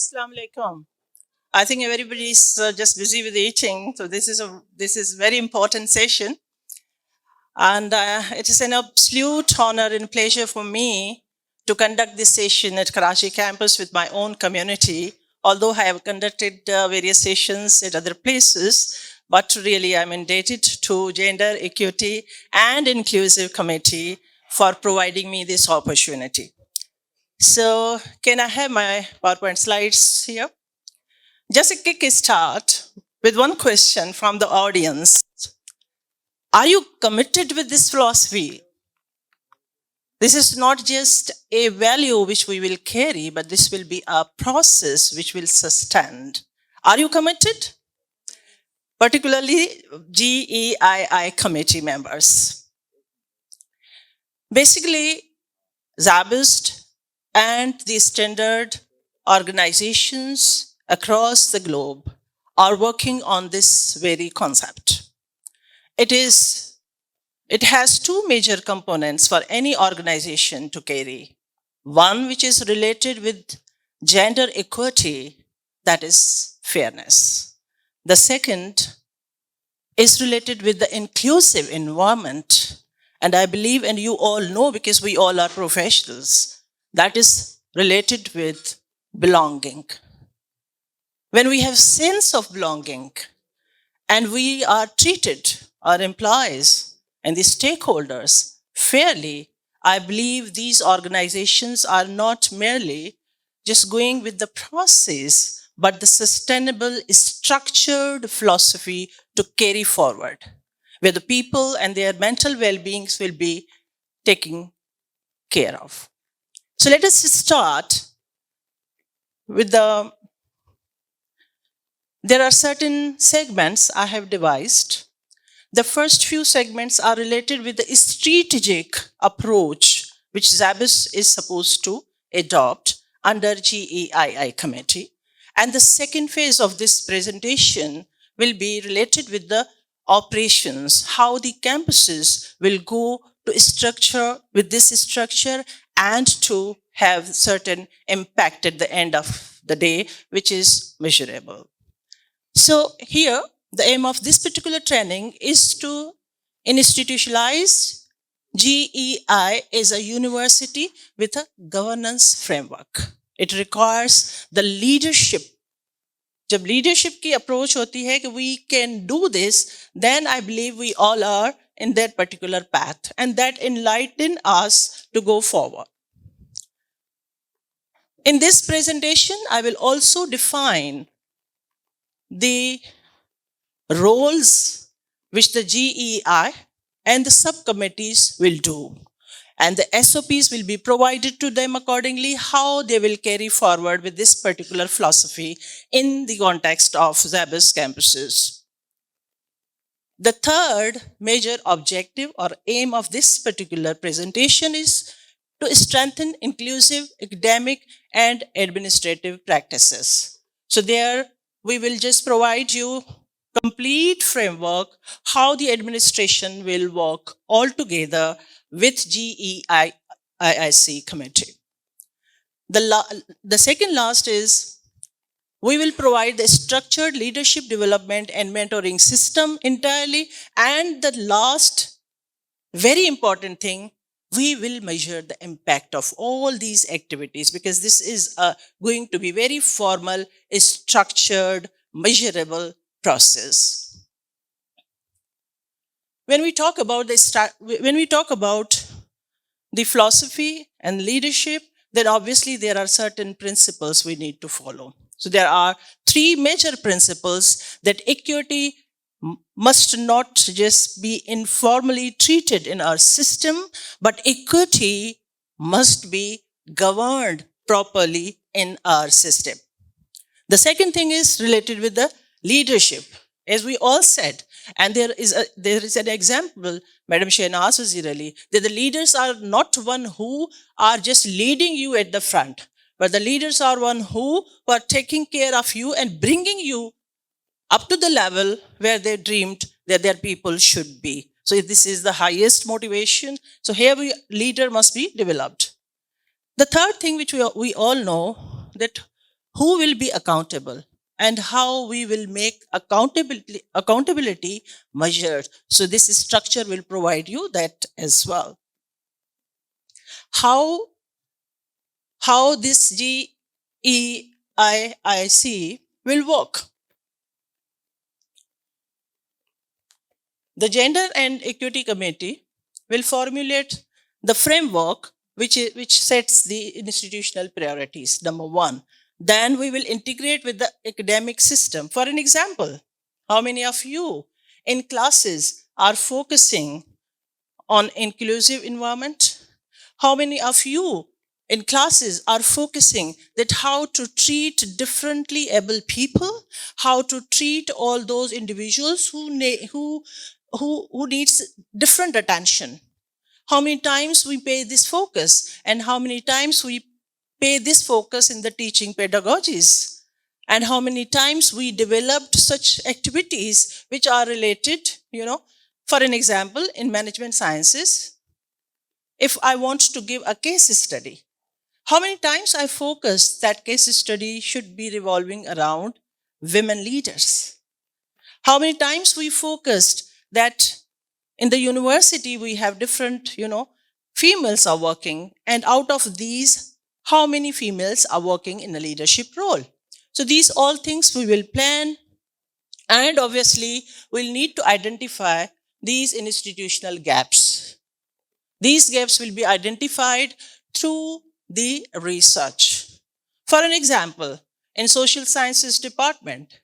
Assalamu alaikum. I think everybody's just busy with eating, so this is very important session, and it is an absolute honor and pleasure for me to conduct this session at Karachi campus with my own community. Although I have conducted various sessions at other places, but really I'm indebted to Gender Equity and Inclusive Committee for providing me this opportunity. So, can I have my PowerPoint slides here? Just a quick start with one question from the audience. Are you committed with this philosophy? This is not just a value which we will carry, but this will be a process which will sustain. Are you committed? Particularly GEII committee members. Basically, Zabist and the standard organizations across the globe are working on this very concept. It has two major components for any organization to carry. One which is related with gender equity, that is fairness. The second is related with the inclusive environment. And I believe, and you all know because we all are professionals, that is related with belonging. When we have sense of belonging and we are treated, our employees and the stakeholders fairly, I believe these organizations are not merely just going with the process, but the sustainable, structured philosophy to carry forward, where the people and their mental well-beings will be taken care of. So let us start with there are certain segments I have devised. The first few segments are related with the strategic approach which Zabist is supposed to adopt under GEII committee. And the second phase of this presentation will be related with the operations, how the campuses will go to structure with this structure and to have certain impact at the end of the day, which is measurable. So here, the aim of this particular training is to institutionalize GEI as a university with a governance framework. It requires the leadership. जब leadership की approach होती है कि we can do this, then I believe we all are in that particular path, and that enlighten us to go forward. In this presentation, I will also define the roles which the GEI and the subcommittees will do. And the SOPs will be provided to them accordingly, how they will carry forward with this particular philosophy in the context of Zabist campuses. The third major objective or aim of this particular presentation is to strengthen inclusive academic and administrative practices. So there we will just provide you complete framework how the administration will work all together with GEIIC committee. The second last is we will provide the structured leadership development and mentoring system entirely. And the last very important thing, we will measure the impact of all these activities because this is going to be very formal, structured, measurable process. When we talk about the philosophy and leadership, then obviously there are certain principles we need to follow. So there are three major principles that equity must not just be informally treated in our system, but equity must be governed properly in our system. The second thing is related with the leadership, as we all said, and there is an example, Madam Shehnaz Wazir Ali, that the leaders are not one who are just leading you at the front, but the leaders are one who are taking care of you and bringing you up to the level where they dreamed that their people should be. So this is the highest motivation. So here leader must be developed. The third thing which we all know, that who will be accountable, and how we will make accountability measured. So this structure will provide you that as well. How this GEIIC will work. The Gender and Equity Committee will formulate the framework which sets the institutional priorities, number one. Then we will integrate with the academic system. For an example, how many of you in classes are focusing on inclusive environment? How many of you in classes are focusing that how to treat differently able people, how to treat all those individuals who needs different attention? How many times we pay this focus, and how many times we pay this focus in the teaching pedagogies, and how many times we developed such activities which are related, for an example, in management sciences, if I want to give a case study, how many times I focus that case study should be revolving around women leaders? How many times we focused that in the university we have different, females are working, and out of these, how many females are working in a leadership role? So these all things we will plan, and obviously we'll need to identify these institutional gaps. These gaps will be identified through the research. For an example, in social sciences department,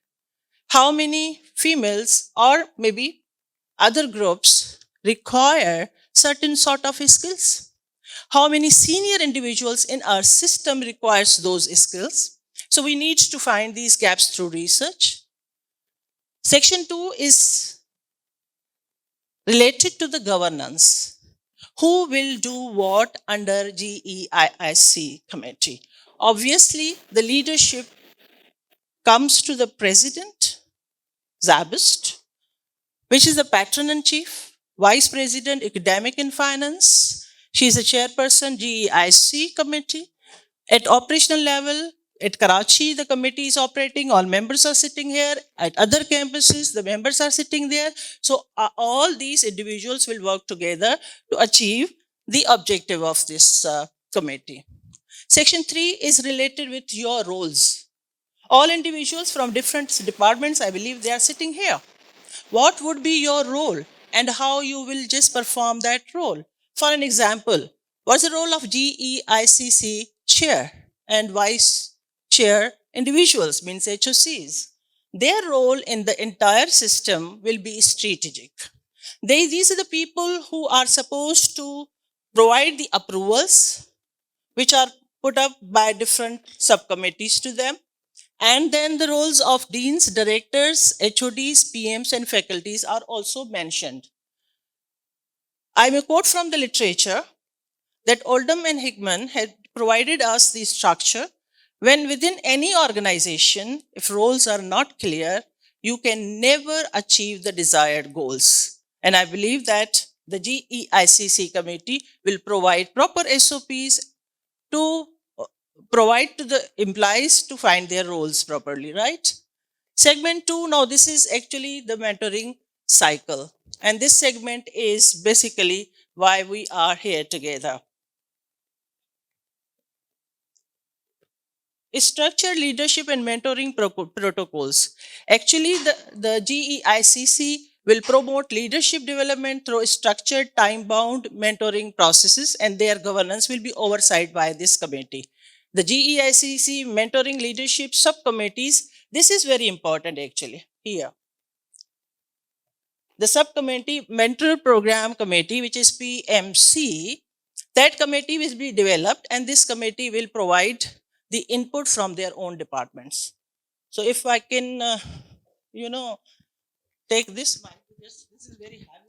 how many females or maybe other groups require certain sort of skills? How many senior individuals in our system requires those skills? So we need to find these gaps through research. Section 2 is related to the governance. Who will do what under GEIIC committee? Obviously, the leadership comes to the president, Zabist, which is the patron in chief, vice president, academic and finance. She is a chairperson, GEIC committee. At operational level, at Karachi, the committee is operating. All members are sitting here. At other campuses, the members are sitting there. So all these individuals will work together to achieve the objective of this committee. Section 3 is related with your roles. All individuals from different departments, I believe they are sitting here. What would be your role and how you will just perform that role? For an example, what's the role of GEICC chair and vice chair individuals, means HOCs? Their role in the entire system will be strategic. These are the people who are supposed to provide the approvals which are put up by different subcommittees to them. And then the roles of deans, directors, HODs, PMs, and faculties are also mentioned. I may quote from the literature that Oldham and Hickman had provided us the structure when within any organization, if roles are not clear, you can never achieve the desired goals. And I believe that the GEICC committee will provide proper SOPs to provide to the employees to find their roles properly, right? Segment 2, now this is actually the mentoring cycle. And this segment is basically why we are here together. Structured leadership and mentoring protocols. Actually, the GEICC will promote leadership development through structured, time-bound mentoring processes, and their governance will be oversight by this committee. The GEICC mentoring leadership subcommittees, this is very important actually here. The subcommittee mentor program committee, which is PMC, that committee will be developed, and this committee will provide the input from their own departments. So if I can, take this mic, this is very heavy.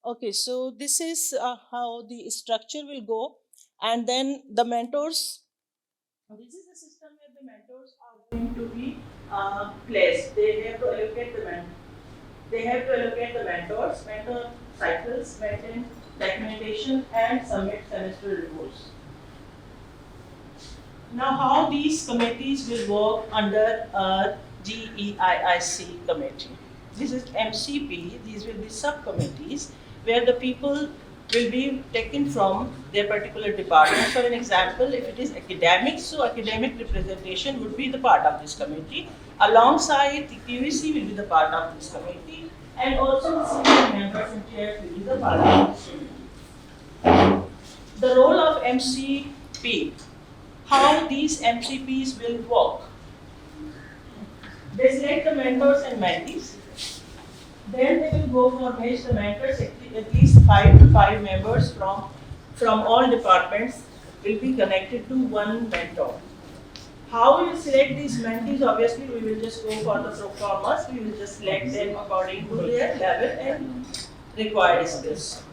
Okay, so this is how the structure will go, and then the mentors. This is the system where the mentors are going to be placed. They have to allocate the mentors. They have to allocate the mentors, mentor cycles, maintain documentation, and submit semester reports. Now, how these committees will work under a GEIIC committee? This is MCP, these will be subcommittees where the people will be taken from their particular department. For an example, if it is academics, so academic representation would be the part of this committee. Alongside the QEC will be the part of this committee, and also the senior members and chairs will be the part of this committee. The role of MCP, how these MCPs will work. They select the mentors and mentees. Then they will go for match the mentors, at least 5 members from all departments will be connected to one mentor. How we will select these mentees? Obviously, we will just go for the performers. We will just select them according to their level and required skills.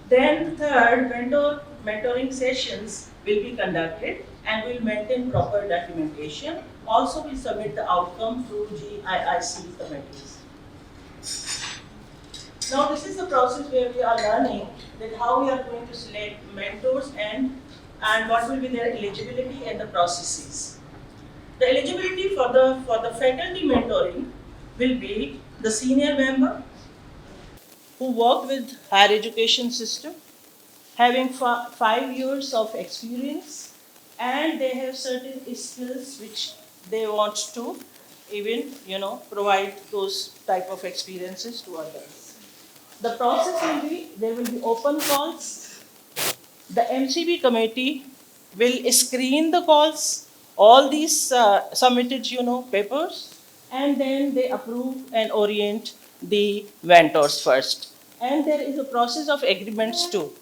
Then third, mentoring sessions will be conducted and will maintain proper documentation. Also, we submit the outcome through GIIC committees. Now, this is the process where we are learning that how we are going to select mentors and what will be their eligibility and the processes. The eligibility for the faculty mentoring will be the senior member who worked with higher education system, having 5 years of experience, and they have certain skills which they want to even provide those type of experiences to others. The process will be, there will be open calls. The MCP committee will screen the calls, all these submitted, papers, and then they approve and orient the mentors first. And there is a process of agreements too.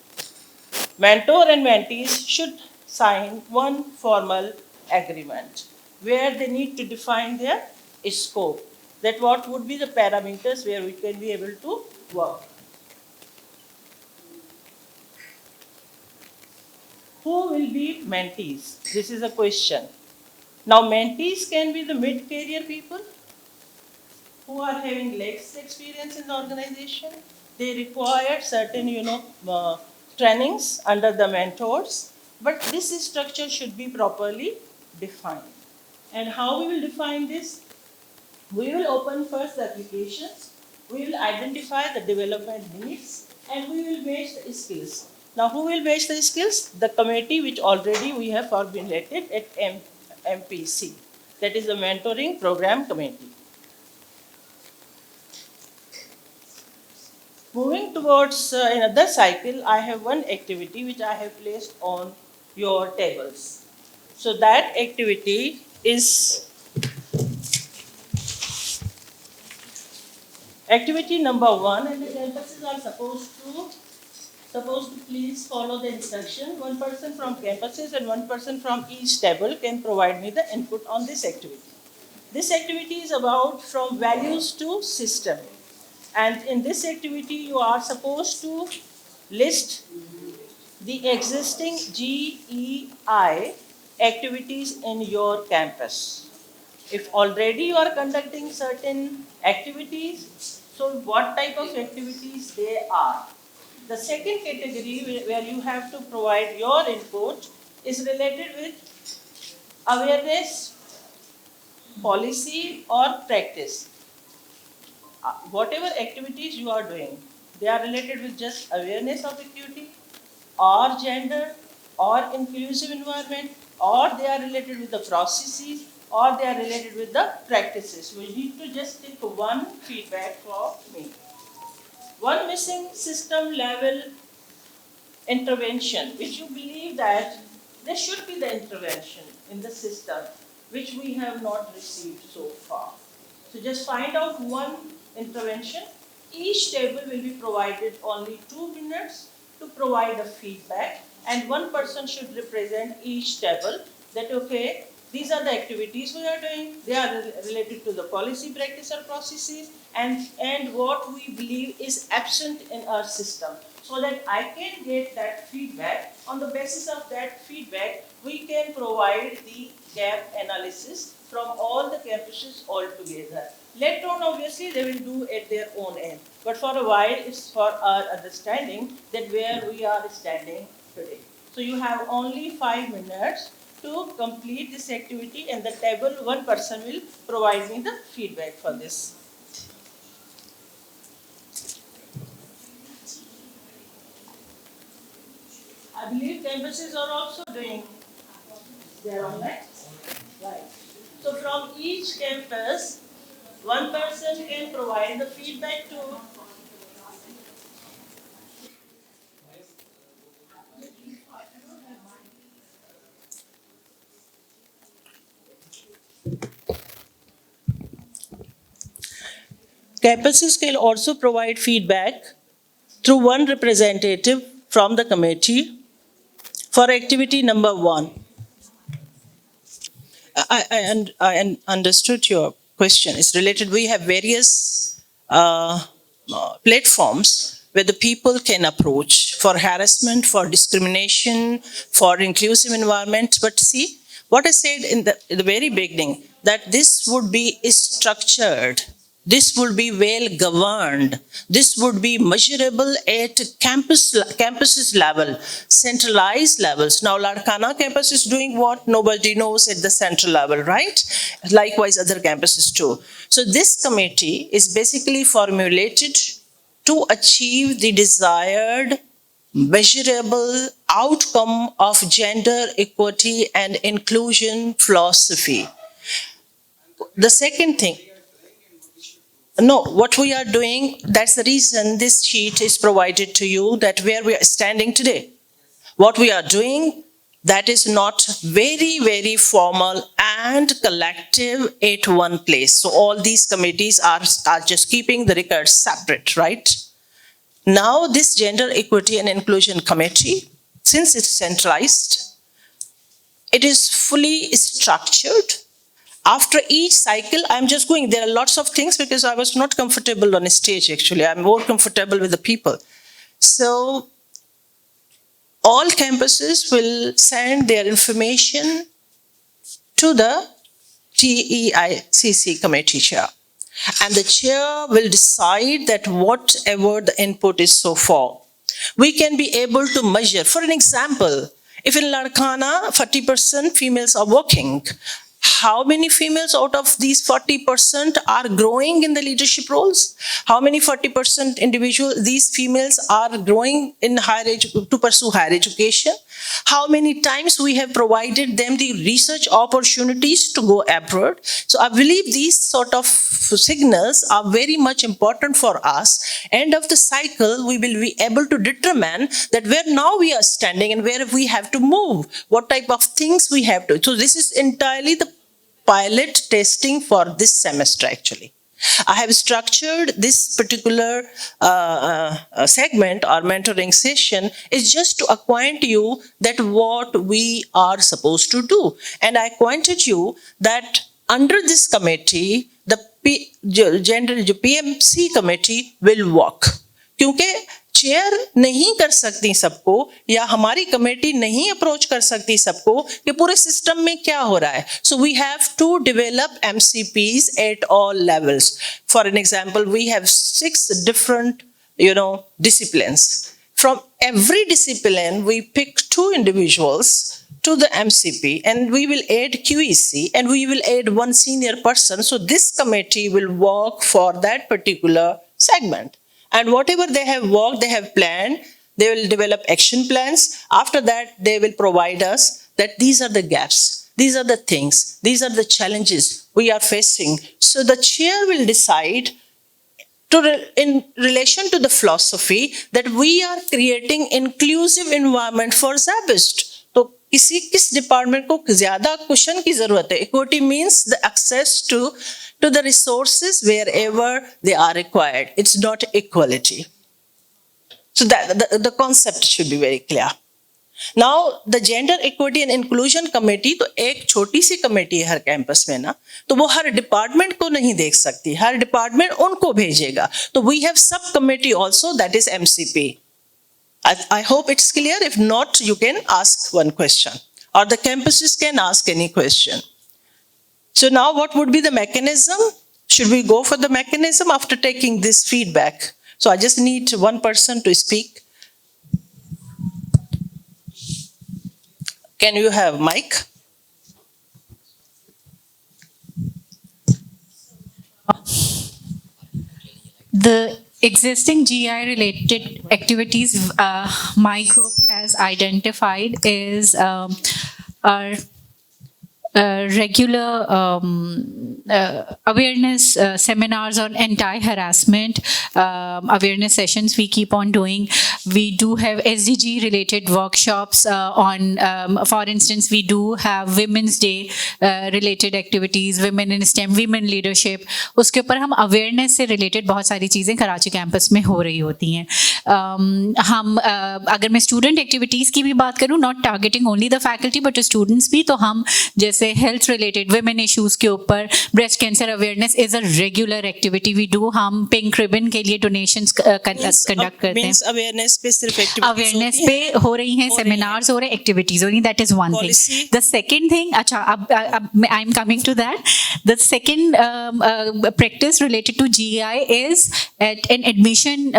Mentor and mentees should sign one formal agreement where they need to define their scope, that what would be the parameters where we can be able to work. Who will be mentees? This is a question. Now, mentees can be the mid-career people who are having less experience in the organization. They require certain, trainings under the mentors, but this structure should be properly defined. And how we will define this? We will open first the applications, we will identify the development needs, and we will match the skills. Now, who will match the skills? The committee which already we have formulated at MPC, that is the Mentoring Program Committee. Moving towards another cycle, I have one activity which I have placed on your tables. So that activity is activity number 1, and the campuses are supposed to please follow the instruction. One person from campuses and one person from each table can provide me the input on this activity. This activity is about from values to system. And in this activity, you are supposed to list the existing GEI activities in your campus. If already you are conducting certain activities, so what type of activities they are. The second category where you have to provide your input is related with awareness, policy or practice. Whatever activities you are doing, they are related with just awareness of equity or gender or inclusive environment, or they are related with the processes, or they are related with the practices. We need to just take one feedback for me. One missing system level intervention, which you believe that there should be the intervention in the system, which we have not received so far. So just find out one intervention. Each table will be provided only 2 minutes to provide a feedback, and one person should represent each table that, okay, these are the activities we are doing, they are related to the policy, practice or processes, and what we believe is absent in our system, so that I can get that feedback. On the basis of that feedback, we can provide the gap analysis from all the campuses all together. Later on, obviously, they will do at their own end. But for a while, it's for our understanding that where we are standing today. So you have only 5 minutes to complete this activity, and the table one person will provide me the feedback for this. I believe campuses are also doing their online. Right. So from each campus, one person can provide the feedback to. Campuses can also provide feedback through one representative from the committee for activity number one. I understood your question. It's related. We have various platforms where the people can approach for harassment, for discrimination, for inclusive environment. But see, what I said in the very beginning, that this would be structured, this would be well governed, this would be measurable at campuses level, centralized levels. Now, Larkana campus is doing what? Nobody knows at the central level, right? Likewise, other campuses too. So this committee is basically formulated to achieve the desired measurable outcome of gender equity and inclusion philosophy. The second thing, no, what we are doing, that's the reason this sheet is provided to you, that where we are standing today. What we are doing, that is not very formal and collective at one place. So all these committees are just keeping the records separate, right? Now this Gender Equity and Inclusion Committee, since it's centralized, it is fully structured. After each cycle, I'm just going, there are lots of things because I was not comfortable on a stage actually. I'm more comfortable with the people. So all campuses will send their information to the GEICC committee chair. And the chair will decide that whatever the input is so far, we can be able to measure. For an example, if in Larkana 40% females are working, how many females out of these 40% are growing in the leadership roles? How many 40% these females are growing in to pursue higher education? How many times we have provided them the research opportunities to go abroad? So I believe these sort of signals are very much important for us. End of the cycle, we will be able to determine that where now we are standing and where we have to move, what type of things we have to. So this is entirely the pilot testing for this semester actually. I have structured this particular segment or mentoring session is just to acquaint you that what we are supposed to do. And I acquainted you that under this committee, the PMC committee will work. क्योंकि chair नहीं कर सकती सबको या हमारी committee नहीं approach कर सकती सबको कि पूरे सिस्टम में क्या हो रहा है. So we have to develop MCPs at all levels. For an example, we have 6 different, disciplines. From every discipline, we pick 2 individuals to the MCP and we will add QEC and we will add 1 senior person. So this committee will work for that particular segment. And whatever they have worked, they have planned, they will develop action plans. After that, they will provide us that these are the gaps, these are the things, these are the challenges we are facing. So the chair will decide in relation to the philosophy that we are creating inclusive environment for Zabist. तो किस department को ज्यादा question की जरूरत है? Equity means the access to the resources wherever they are required. It's not equality. So that the concept should be very clear. Now the Gender Equity and Inclusion Committee तो एक छोटी सी committee है हर campus में ना, तो वो हर department को नहीं देख सकती, हर डिपार्टमेंट उनको भेजेगा. तो we have sub committee also, that is MCP. I hope it's clear. If not, you can ask one question or the campuses can ask any question. So now what would be the mechanism? Should we go for the mechanism after taking this feedback? So I just need one person to speak. Can you have mic? The existing GI related activities my group has identified is our regular awareness seminars on anti-harassment, awareness sessions we keep on doing. We do have SDG related workshops on, for instance, we do have Women's Day related activities, women in STEM, women leadership. उसके ऊपर हम awareness से related बहुत सारी चीज़ें Karachi campus में हो रही होती हैं. हम अगर मैं student activities की भी बात करूँ, not targeting only the faculty but students भी, तो हम जैसे health related women issues के ऊपर breast cancer awareness is a regular activity we do. हम pink ribbon के लिए donations conduct करते हैं. Awareness पे सिर्फ activities awareness पे हो रही हैं, seminars हो रहे हैं, activities हो रही हैं. That is one Policy. thing. The second thing, अच्छा अब I'm coming to that. The second practice related to GI is at an admission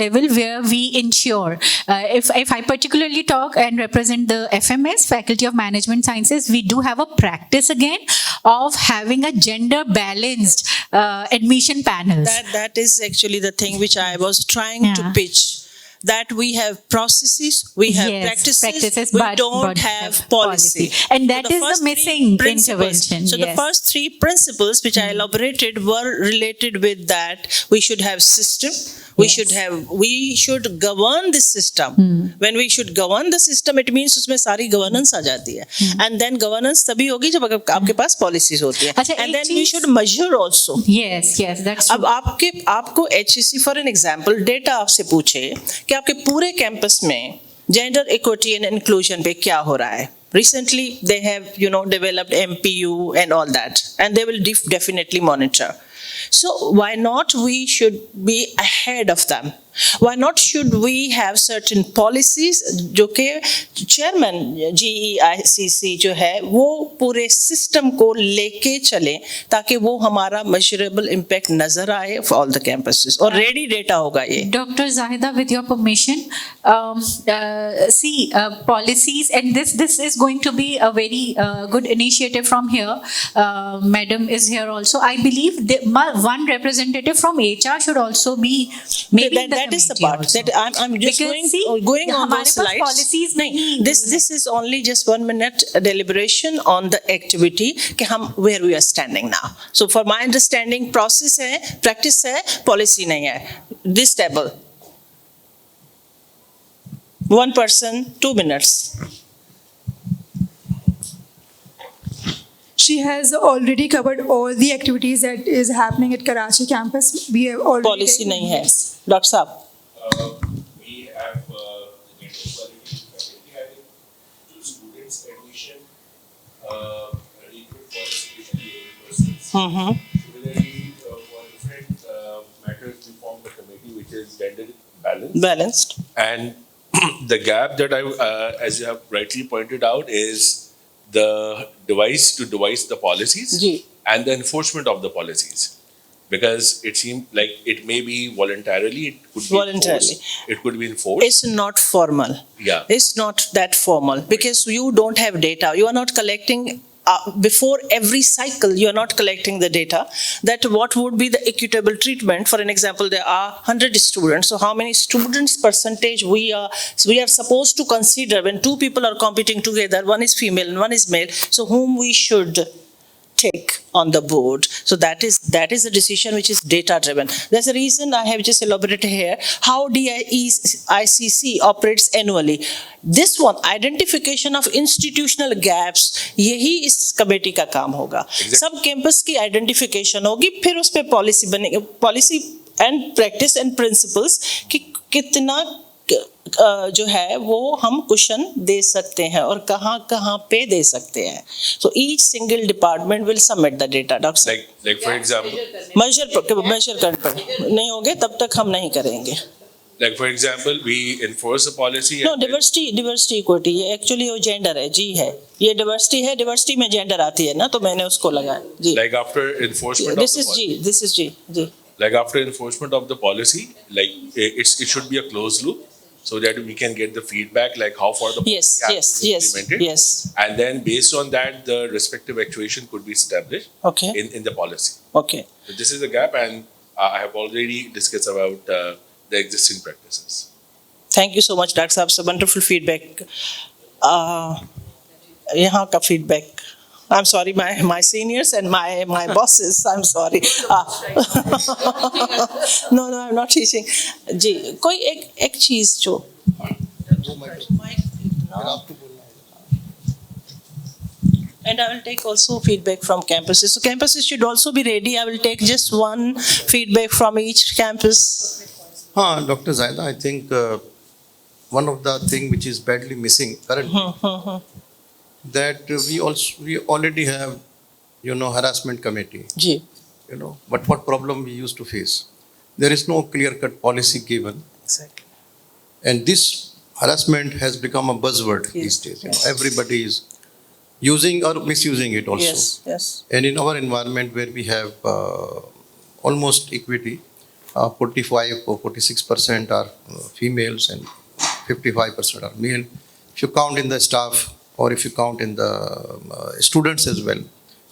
level where we ensure, if I particularly talk and represent the FMS, Faculty of Management Sciences, we do have a practice again of having a gender balanced admission panels. That is actually the thing which I was trying to pitch. That we have processes, we have practices, we don't have policy. And that is the missing intervention. So the first three principles which I elaborated were related with that. We should have system, we should govern the system. When we should govern the system, it means उसमें सारी governance आ जाती है. And then governance तभी होगी जब आपके पास policies होती है. And then we should measure also. Yes, that's true. अब आपको HEC for an example data आपसे पूछे कि आपके पूरे कैंपस में जेंडर इक्विटी एंड इंक्लूजन पे क्या हो रहा है. Recently they have developed MPU and all that, and they will definitely monitor. So why not we should be ahead of them? Why not should we have certain policies जो कि chairman GEICC जो है वो पूरे system को लेके चले ताकि वो हमारा measurable impact नजर आए for all the campuses और ready data होगा ये. Dr. Zahida, with your permission, policies, and this is going to be a very good initiative from here. Madam is here also. I believe one representative from HR should also be maybe that is the part also. That I'm just going on those slides. Policies this is only just 1 minute deliberation on the activity कि हम where we are standing now. So for my understanding, process है, practice है, policy नहीं है. This table. One person, 2 minutes. She has already covered all the activities that is happening at Karachi campus. We have already Policy नहीं है. Dr. साहब. We have gender equality faculty hiring, to students admission, recruit for especially able persons. Similarly, for different matters, we formed a committee which is gender balanced. And the gap that as you have rightly pointed out, is the device to devise the policies and the enforcement of the policies. Because it seemed like it may be voluntarily, it could be enforced, it could be enforced. It's not formal. Yeah. It's not that formal because you don't have data. You are not collecting before every cycle. You are not collecting the data that what would be the equitable treatment. For an example, there are 100 students. So how many students percentage we are supposed to consider when two people are competing together? One is female and one is male. So whom we should take on the board. So that is a decision which is data driven. There's a reason I have just elaborated here how DICC operates annually. This one, identification of institutional gaps, यही इस committee का काम होगा. सब campus की identification होगी, फिर उस पे पॉलिसी बनेगी, policy and practice and principles कि कितना जो है वो हम कुशन दे सकते हैं और कहाँ पे दे सकते हैं. So each single department will submit the data. Doctor, like for example, measure करने पर नहीं होंगे तब तक हम नहीं करेंगे. Like for example, we enforce a policy. No, and then- diversity equity ये actually वो gender है जी है ये diversity है diversity में gender आती है ना तो मैंने उसको लगाया जी Like after enforcement this of the is G this is G ji like after enforcement of the policy, like it should be a closed loop so that we can get the feedback like how far the yes policy yes has been yes implemented. yes And then based on that, the respective actuation could be established okay in the policy. okay So this is the gap, and I have already discussed about the existing practices. thank you so much Dr. साहब so wonderful feedback यहाँ का feedback I'm sorry my seniors and my bosses I'm sorry no I'm not teaching जी कोई एक चीज जो And I will take also feedback from campuses. So campuses should also be ready. I will take just one feedback from each campus. Dr. Zaida, I think one of the thing which is badly missing currently that we already have, harassment committee, Ji. but what problem we used to face? There is no clear-cut policy given, Exactly. and this harassment has become a buzzword these days. Everybody is using or misusing it also. Yes, yes. And in our environment where we have almost equity, 45 or 46% are females and 55% are male. If you count in the staff or if you count in the students as well.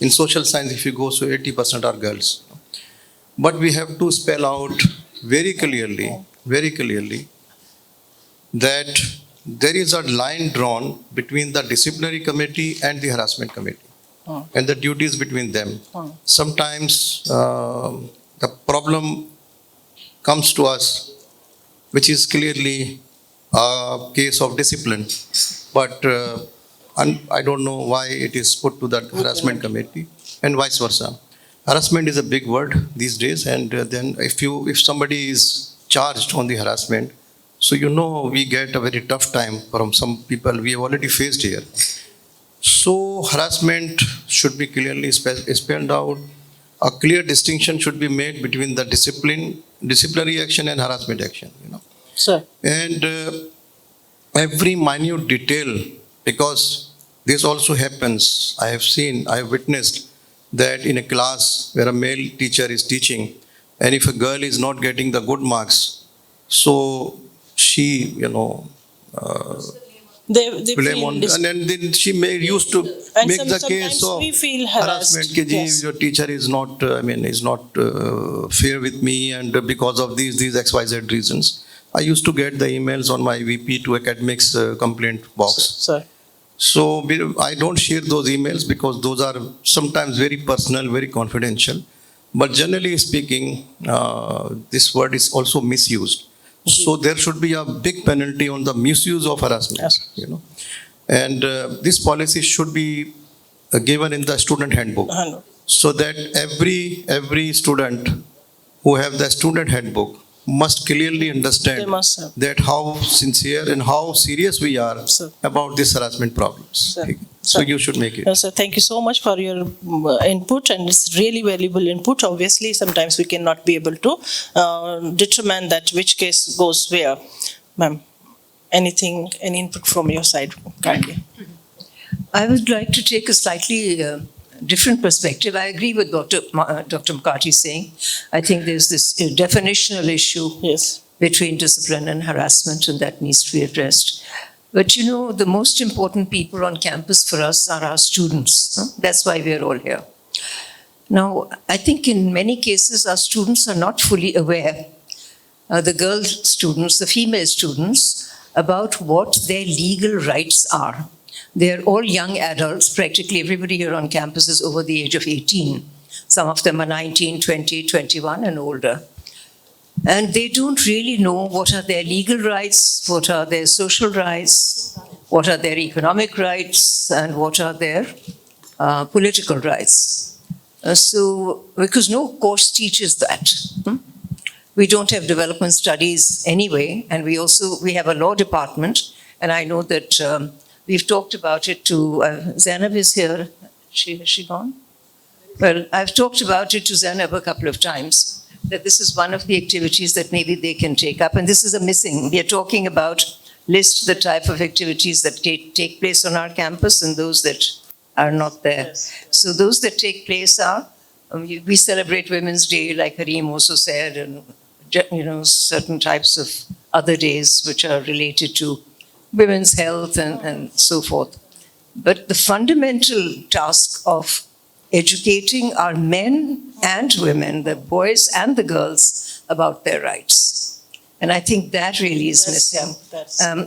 In social science, if you go, so 80% are girls. But we have to spell out very clearly that there is a line drawn between the disciplinary committee and the harassment committee and the duties between them. Sometimes the problem comes to us, which is clearly a case of discipline, but I don't know why it is put to the harassment committee and vice versa. Harassment is a big word these days, and then if somebody is charged on the harassment, so we get a very tough time from some people we have already faced here. So harassment should be clearly spelled out. A clear distinction should be made between the disciplinary action and harassment action. Sir. And every minute detail, because this also happens. I have witnessed that in a class where a male teacher is teaching, and if a girl is not getting the good marks, so she, They blame feel on, dis- and then she used to And make the sometimes case of we feel harassed. harassment. Ki, Yes. your teacher is not, fair with me, and because of these XYZ reasons. I used to get the emails on my VP to academics complaint box. Sir. So I don't share those emails because those are sometimes very personal, very confidential. But generally speaking, this word is also misused. So there should be a big penalty on the misuse of harassment. Yes. And this policy should be given in the student handbook, No. so that every student who have the student handbook must clearly understand They must have. that how sincere and how serious we are Sir. about this harassment problems. Sir. So Sir. you should make it. Yes, sir. Thank you so much for your input, and it's really valuable input. Obviously, sometimes we cannot be able to determine that which case goes where. Ma'am, any input from your side, kindly? I would like to take a slightly different perspective. I agree with Dr. Mukherjee saying. I think there's this definitional issue Yes. between discipline and harassment, and that needs to be addressed. But the most important people on campus for us are our students. That's why we're all here. Now, I think in many cases, our students are not fully aware, the girl students, the female students, about what their legal rights are. They're all young adults. Practically everybody here on campus is over the age of 18. Some of them are 19, 20, 21 and older. And they don't really know what are their legal rights, what are their social rights, what are their economic rights, and what are their political rights. Because no course teaches that. We don't have development studies anyway, and we have a law department, and I know that we've talked about it to, Zainab is here, has she gone? Well, I've talked about it to Zainab a couple of times. that this is one of the activities that maybe they can take up. And this is a missing. We are talking about list the type of activities that take place on our campus and those that are not there. So those that take place are, we celebrate Women's Day, like Hareem also said, and certain types of other days which are related to women's health and so forth. But the fundamental task of educating our men and women, the boys and the girls, about their rights. And I think that really is missing.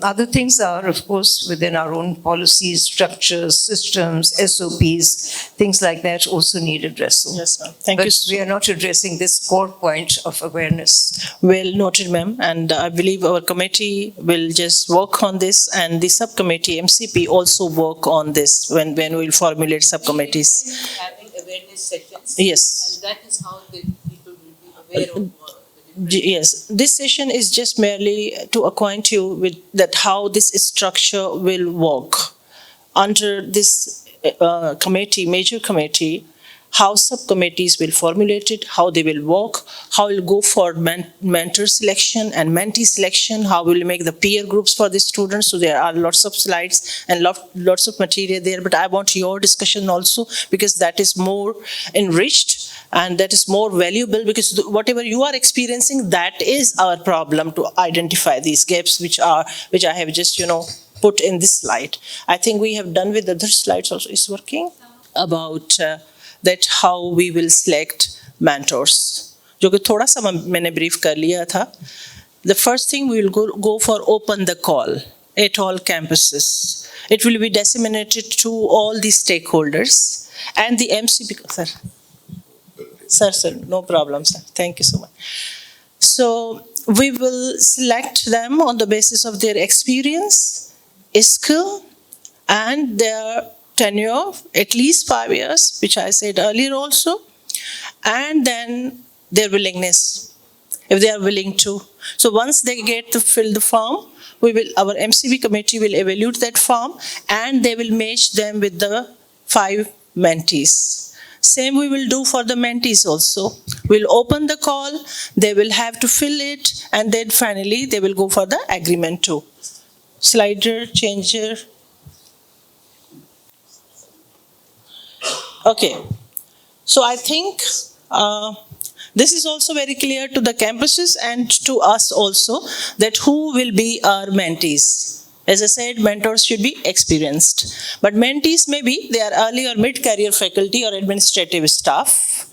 Other things are, of course, within our own policies, structures, systems, SOPs, things like that also need addressing. Yes, ma'am. Thank But you. we are not addressing this core point of awareness. Well noted, ma'am. And I believe our committee will just work on this, and the subcommittee, MCP, also work on this when we'll formulate subcommittees. Having awareness sessions. Yes. And that is how the people will be aware of. Yes, this session is just merely to acquaint you with that how this structure will work under this committee, major committee, how subcommittees will formulate it, how they will work, how we'll go for mentor selection and mentee selection, how we'll make the peer groups for the students. So there are lots of slides and lots of material there, but I want your discussion also, because that is more enriched and that is more valuable, because whatever you are experiencing, that is our problem, to identify these gaps which I have just, put in this slide. I think we have done with the other slides also. Is working about that how we will select mentors. जो कि थोड़ा सा मैंने brief कर लिया था. The first thing we will go for open the call at all campuses. It will be disseminated to all the stakeholders and the MCP. Sir, no problem, sir. Thank you so much. So we will select them on the basis of their experience, skill, and their tenure, at least 5 years, which I said earlier also, and then their willingness, if they are willing to. So once they get to fill the form, our MCB committee will evaluate that form, and they will match them with the 5 mentees. Same we will do for the mentees also. We'll open the call, they will have to fill it, and then finally they will go for the agreement too. Slider, changer. Okay, so I think this is also very clear to the campuses and to us also, that who will be our mentees. As I said, mentors should be experienced, but mentees maybe they are early or mid-career faculty or administrative staff,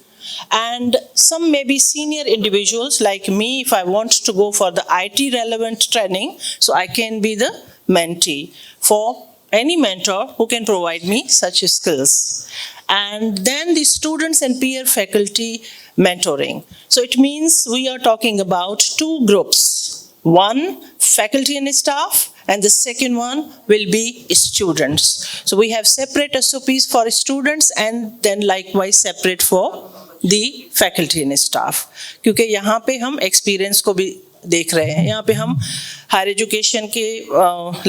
and some may be senior individuals like me if I want to go for the IT relevant training, so I can be the mentee for any mentor who can provide me such skills. And then the students and peer faculty mentoring. So it means we are talking about 2 groups. One, faculty and staff, and the second one will be students. So we have separate SOPs for students and then likewise separate for the faculty and staff. क्योंकि यहाँ पे हम experience को भी देख रहे हैं, यहाँ पे हम हायर एजुकेशन के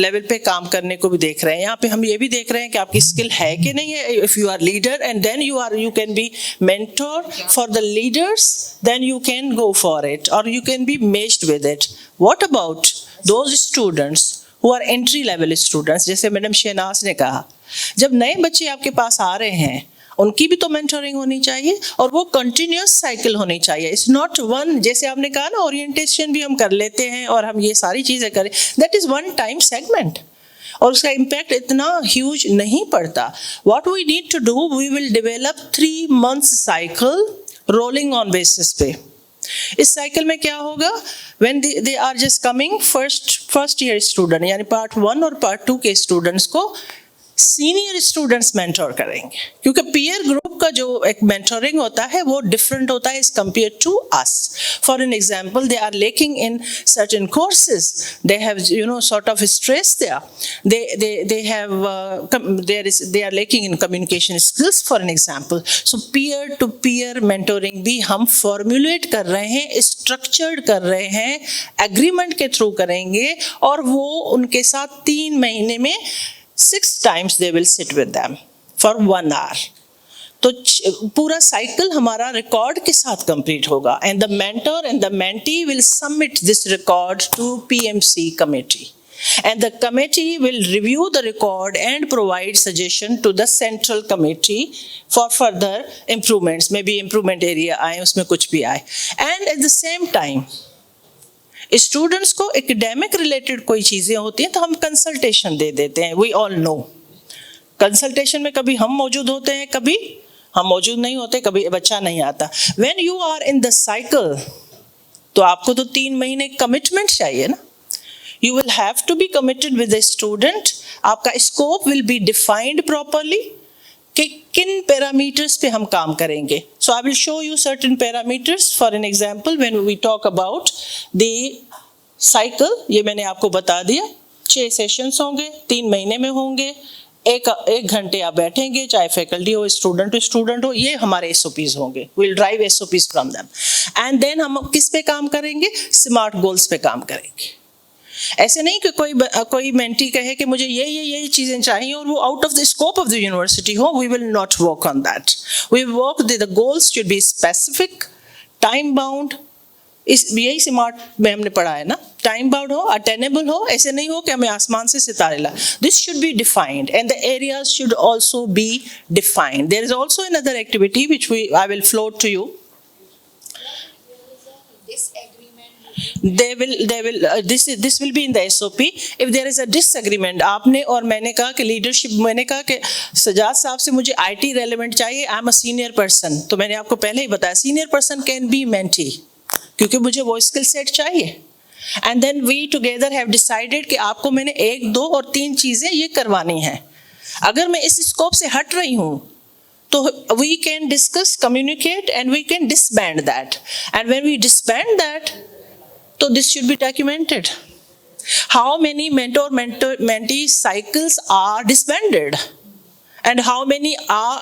लेवल पे काम करने को भी देख रहे हैं, यहाँ पे हम ये भी देख रहे हैं कि आपकी स्किल है कि नहीं है. If you are leader and then you can be mentor for the leaders, then you can go for it or you can be matched with it. What about those students who are entry level students, जैसे madam Shehnaaz ने कहा, जब नए बच्चे आपके पास आ रहे हैं उनकी भी तो मेंटरिंग होनी चाहिए और वो कंटिन्यूअस साइकिल होनी चाहिए. इट्स नॉट वन, जैसे आपने कहा ना ओरिएंटेशन भी हम कर लेते हैं और हम ये सारी चीज़ें करें, that is one time segment और उसका इम्पैक्ट इतना ह्यूज नहीं पड़ता. What we need to do, we will develop 3 months cycle rolling on basis पे. इस साइकिल में क्या होगा, when they are just coming first year student यानी पार्ट 1 और पार्ट 2 के स्टूडेंट्स को सीनियर स्टूडेंट्स मेंटोर करेंगे, क्योंकि पीयर ग्रुप का जो एक मेंटोरिंग होता है वो डिफरेंट होता है as compare to us. For an example, they are lacking in certain courses, they have sort of stress there, they are lacking in communication skills for an example. So peer to peer mentoring भी हम formulate कर रहे हैं, structured कर रहे हैं, agreement के through करेंगे और वो उनके साथ 3 महीने में 6 times they will sit with them for 1 hour. तो पूरा साइकिल हमारा रिकॉर्ड के साथ कंप्लीट होगा and the mentor and the mentee will submit this record to PMC committee and the committee will review the record and provide suggestion to the central committee for further improvements, maybe improvement area आए उसमें कुछ भी आए, and at the same time students को academic related कोई चीजें होती हैं तो हम कंसल्टेशन दे देते हैं. वी ऑल नो कंसल्टेशन में कभी हम मौजूद होते हैं, कभी हम मौजूद नहीं होते, कभी बच्चा नहीं आता. When you are in the cycle तो आपको तो 3 महीने कमिटमेंट चाहिए ना. You will have to be committed with the student. आपका scope will be defined properly कि किन parameters पे हम काम करेंगे. So I will show you certain parameters. For an example, when we talk about the cycle, ये मैंने आपको बता दिया. 6 sessions होंगे, 3 महीने में होंगे. एक घंटे आप बैठेंगे, चाहे फैकल्टी हो, स्टूडेंट हो, ये हमारे SOPs होंगे. We'll drive SOPs from them. And then हम किस पे काम करेंगे? स्मार्ट गोल्स पे काम करेंगे. ऐसे नहीं कि कोई मेंटी कहे कि मुझे ये चीजें चाहिए और वो out of the scope of the university हो. We will not work on that. We work the goals should be specific, time bound. इस यही स्मार्ट में हमने पढ़ा है ना, टाइम बाउंड हो, अटेनेबल हो. ऐसे नहीं हो कि हमें आसमान से सितारे ला. This should be defined and the areas should also be defined. There is also another activity which I will float to you. This will be in the SOP. If there is a disagreement, आपने और मैंने कहा कि leadership, मैंने कहा कि सजाद साहब से मुझे IT रेलेवेंट चाहिए, I am a senior person. तो मैंने आपको पहले ही बताया senior person can be mentee, क्योंकि मुझे वो स्किल सेट चाहिए. And then we together have decided कि आपको मैंने 1, 2 और 3 चीजें ये करवानी हैं. अगर मैं इस स्कोप से हट रही हूँ तो we can discuss, communicate and we can disband that. And when we disband that, so this should be documented. How many mentor-mentee cycles are disbanded and how many are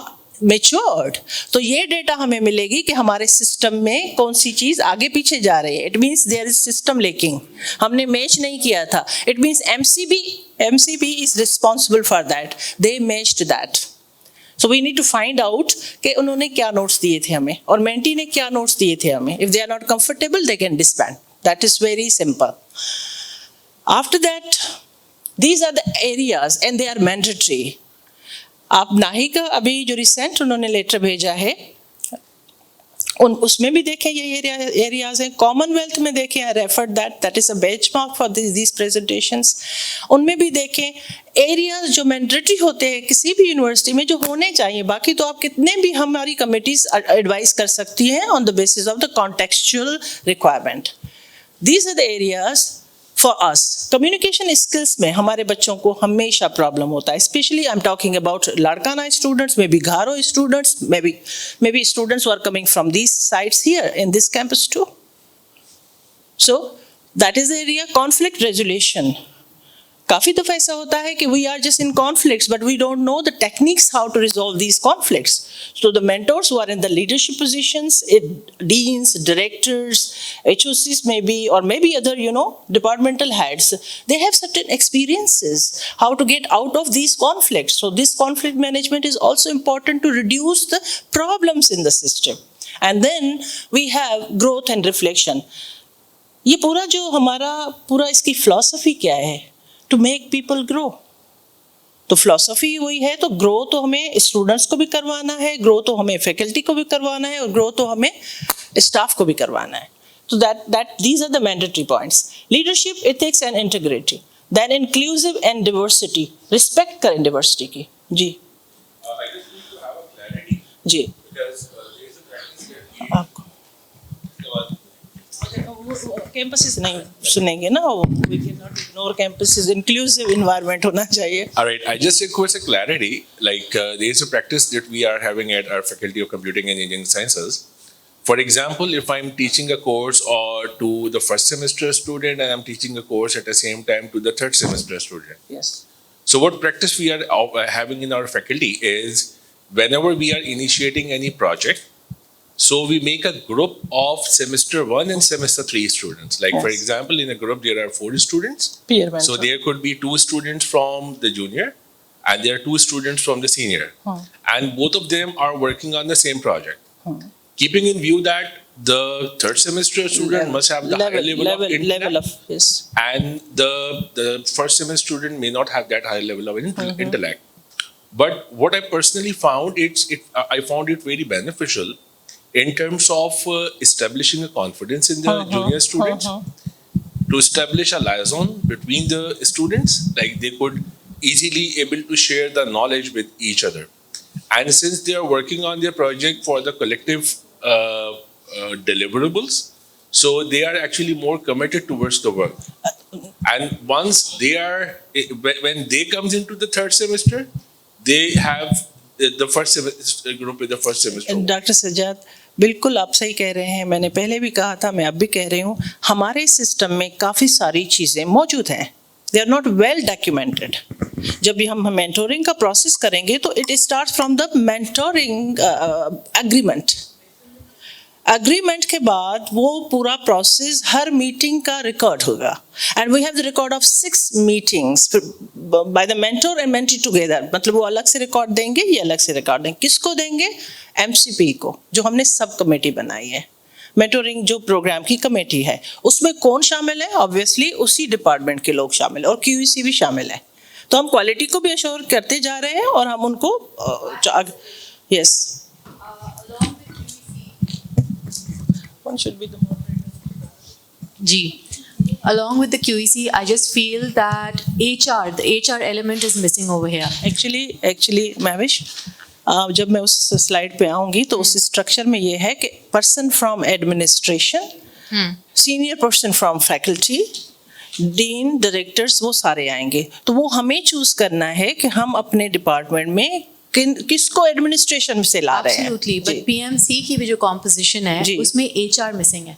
matured? तो ये data हमें मिलेगी कि हमारे system में कौन सी चीज आगे पीछे जा रही है. It means there is system leaking. हमने मैच नहीं किया था. It means MCB is responsible for that. They matched that. So we need to find out कि उन्होंने क्या नोट्स दिए थे हमें और मेंटी ने क्या नोट्स दिए थे हमें. If they are not comfortable, they can disband. That is very simple. After that, these are the areas and they are mandatory. आप नाही का अभी जो रिसेंट उन्होंने लेटर भेजा है उसमें भी देखें ये एरियाज हैं. कॉमनवेल्थ में देखें, I referred that is a benchmark for these presentations. उनमें भी देखें एरियाज जो मैंडेटरी होते हैं किसी भी यूनिवर्सिटी में, जो होने चाहिए. बाकी तो आप कितने भी हमारी कमिटीज एडवाइस कर सकती हैं on the basis of the contextual requirement. These are the areas for us. Communication skills में हमारे बच्चों को हमेशा प्रॉब्लम होता है. Especially I'm talking about Larkana students, maybe Garo students, maybe students who are coming from these sites here in this campus too. So that is the area. Conflict resolution. काफी दफा ऐसा होता है कि we are just in conflicts, but we don't know the techniques how to resolve these conflicts. So the mentors who are in the leadership positions, deans, directors, HOCs maybe, or maybe other, departmental heads, they have certain experiences how to get out of these conflicts. So this conflict management is also important to reduce the problems in the system. And then we have growth and reflection. ये पूरा जो हमारा पूरा इसकी philosophy क्या है? To make people grow. तो philosophy वही है. तो ग्रो तो हमें स्टूडेंट्स को भी करवाना है, ग्रो तो हमें फैकल्टी को भी करवाना है और ग्रो तो हमें स्टाफ को भी करवाना है. तो that these are the mandatory points. Leadership, ethics and integrity. Then inclusive and diversity. Respect करें diversity की. जी. I just need to have a clarity. जी. Because there is a practice that आपको कैंपसेस नहीं सुनेंगे ना, we cannot ignore campuses. Inclusive environment होना चाहिए. All right, I just request a clarity. Like there is a practice that we are having at our Faculty of Computing and Engineering Sciences. For example, if I'm teaching a course or to the first semester student and I'm teaching a course at the same time to the third semester student. Yes. So what practice we are having in our faculty is whenever we are initiating any project, so we make a group of semester 1 and semester 3 students. Like for Yes. example, in a group there are 4 students. Peer mentor. So there could be 2 students from the junior and there are two students from the senior, and both of them are working on the same project. Keeping in view that the third semester student must have the higher level of intellect, level of yes. and the first semester student may not have that high level of intellect. But what I personally found, I found it very beneficial in terms of establishing a confidence in the junior students, to establish a liaison between the students, like they could easily able to share the knowledge with each other. And since they are working on their project for the collective deliverables, so they are actually more committed towards the work. And once they are, when they comes into the third semester, they have the first semester group with the first semester. Doctor Sajjad, बिल्कुल आप सही कह रहे हैं. मैंने पहले भी कहा था, मैं अब भी कह रही हूँ, हमारे सिस्टम में काफ़ी सारी चीज़ें मौजूद हैं. They are not well documented. जब भी हम मेंटोरिंग का प्रोसेस करेंगे तो it start from the mentoring agreement के बाद वो पूरा प्रोसेस हर मीटिंग का रिकॉर्ड होगा. And we have the record of 6 meetings by the mentor and mentee together. मतलब वो अलग से रिकॉर्ड देंगे, ये अलग से रिकॉर्ड देंगे. किसको देंगे? MCP को, जो हमने सब कमेटी बनाई है. मेंटोरिंग जो प्रोग्राम की कमेटी है, उसमें कौन शामिल है? ऑब्वियसली उसी डिपार्टमेंट के लोग शामिल है, और QEC भी शामिल है. तो हम क्वालिटी को भी अश्योर करते जा रहे हैं, और हम उनको yes. One should be the moderator. G. Along with the QEC, I just feel that the HR element is missing over here. Actually, Mavish, जब मैं उस स्लाइड पे आऊंगी तो उस स्ट्रक्चर में ये है कि person from administration, senior person from faculty, dean, directors, वो सारे आएंगे. तो वो हमें चूज करना है कि हम अपने डिपार्टमेंट में किसको एडमिनिस्ट्रेशन से ला रहे हैं. Absolutely, but PMC की भी जो composition है, जी. उसमें HR missing है.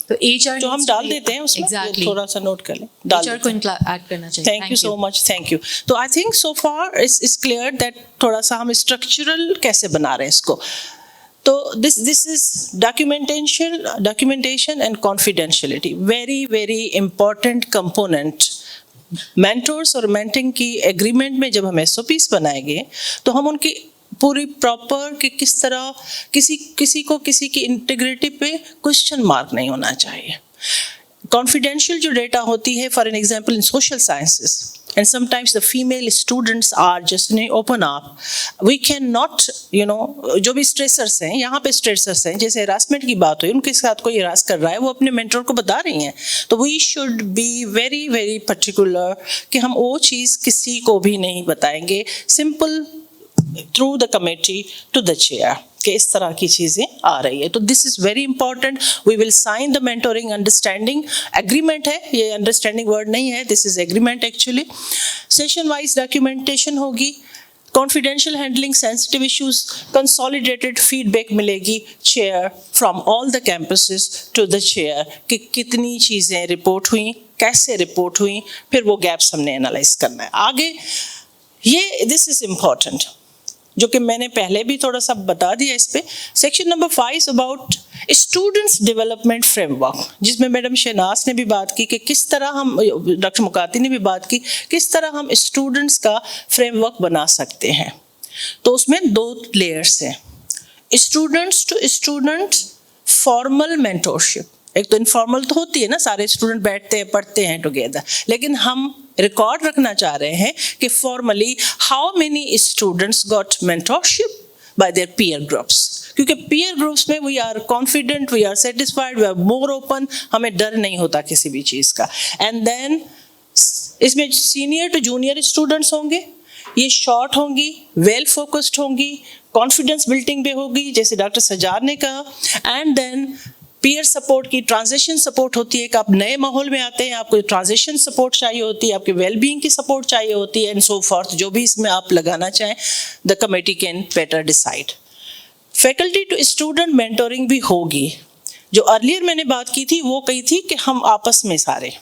तो HR तो हम डाल देते हैं उसमें. Exactly. थोड़ा सा नोट कर लें. HR को ऐड करना चाहिए. Thank you so much. Thank you. तो I think so far it's clear that थोड़ा सा हम स्ट्रक्चरल कैसे बना रहे हैं इसको. तो this is documentation and confidentiality, very very important component. Mentors और मेंटिंग की एग्रीमेंट में जब हम SOPs बनाएंगे तो हम उनकी पूरी प्रॉपर कि किस तरह किसी को किसी की इंटीग्रिटी पे क्वेश्चन मार्क नहीं होना चाहिए. कॉन्फिडेंशियल जो डेटा होती है, for an example in social sciences, and sometimes the female students are just open up. We cannot, जो भी स्ट्रेसर्स हैं, यहाँ पे स्ट्रेसर्स हैं, जैसे हरासमेंट की बात हुई, उनके साथ कोई हरास कर रहा है, वो अपने मेंटर को बता रही हैं. तो we should be very very particular कि हम वो चीज़ किसी को भी नहीं बताएंगे. Simple through the committee to the chair कि इस तरह की चीज़ें आ रही है. तो this is very important. We will sign the mentoring understanding agreement है, ये अंडरस्टैंडिंग वर्ड नहीं है, this is agreement actually. Session wise documentation होगी, confidential handling sensitive issues, consolidated feedback मिलेगी chair from all the campuses to the chair कि कितनी चीज़ें report हुई, कैसे रिपोर्ट हुई, फिर वो गैप्स हमने एनालाइज करना है आगे. ये दिस इज इम्पॉर्टेंट, जो कि मैंने पहले भी थोड़ा सा बता दिया इस पे. Section number 5 about students development framework, जिसमें मैडम शहनाज ने भी बात की कि किस तरह हम, डॉक्टर मुकाती ने भी बात की किस तरह हम स्टूडेंट्स का फ्रेमवर्क बना सकते हैं. तो उसमें 2 लेयर्स हैं. Students to students formal mentorship. एक तो इनफॉर्मल तो होती है ना, सारे स्टूडेंट बैठते हैं पढ़ते हैं टुगेदर, लेकिन हम रिकॉर्ड रखना चाह रहे हैं कि formally how many students got mentorship by their peer groups. क्योंकि पीयर ग्रुप्स में we are confident, we are satisfied, we are more open, हमें डर नहीं होता किसी भी चीज़ का. एंड देन इसमें सीनियर टू जूनियर स्टूडेंट्स होंगे, ये शॉर्ट होंगी, वेल फोकस्ड होंगी, कॉन्फिडेंस बिल्डिंग भी होगी जैसे डॉक्टर सज्जाद ने कहा. एंड देन पीयर सपोर्ट की ट्रांजिशन सपोर्ट होती है कि आप नए माहौल में आते हैं, आपको ट्रांजिशन सपोर्ट चाहिए होती है, आपके वेलबींग की सपोर्ट चाहिए होती है, एंड सो फॉर्थ. जो भी इसमें आप लगाना चाहें, the committee can better decide. Faculty to student mentoring भी होगी. जो अर्लियर मैंने बात की थी वो कही थी कि हम आपस में सारे,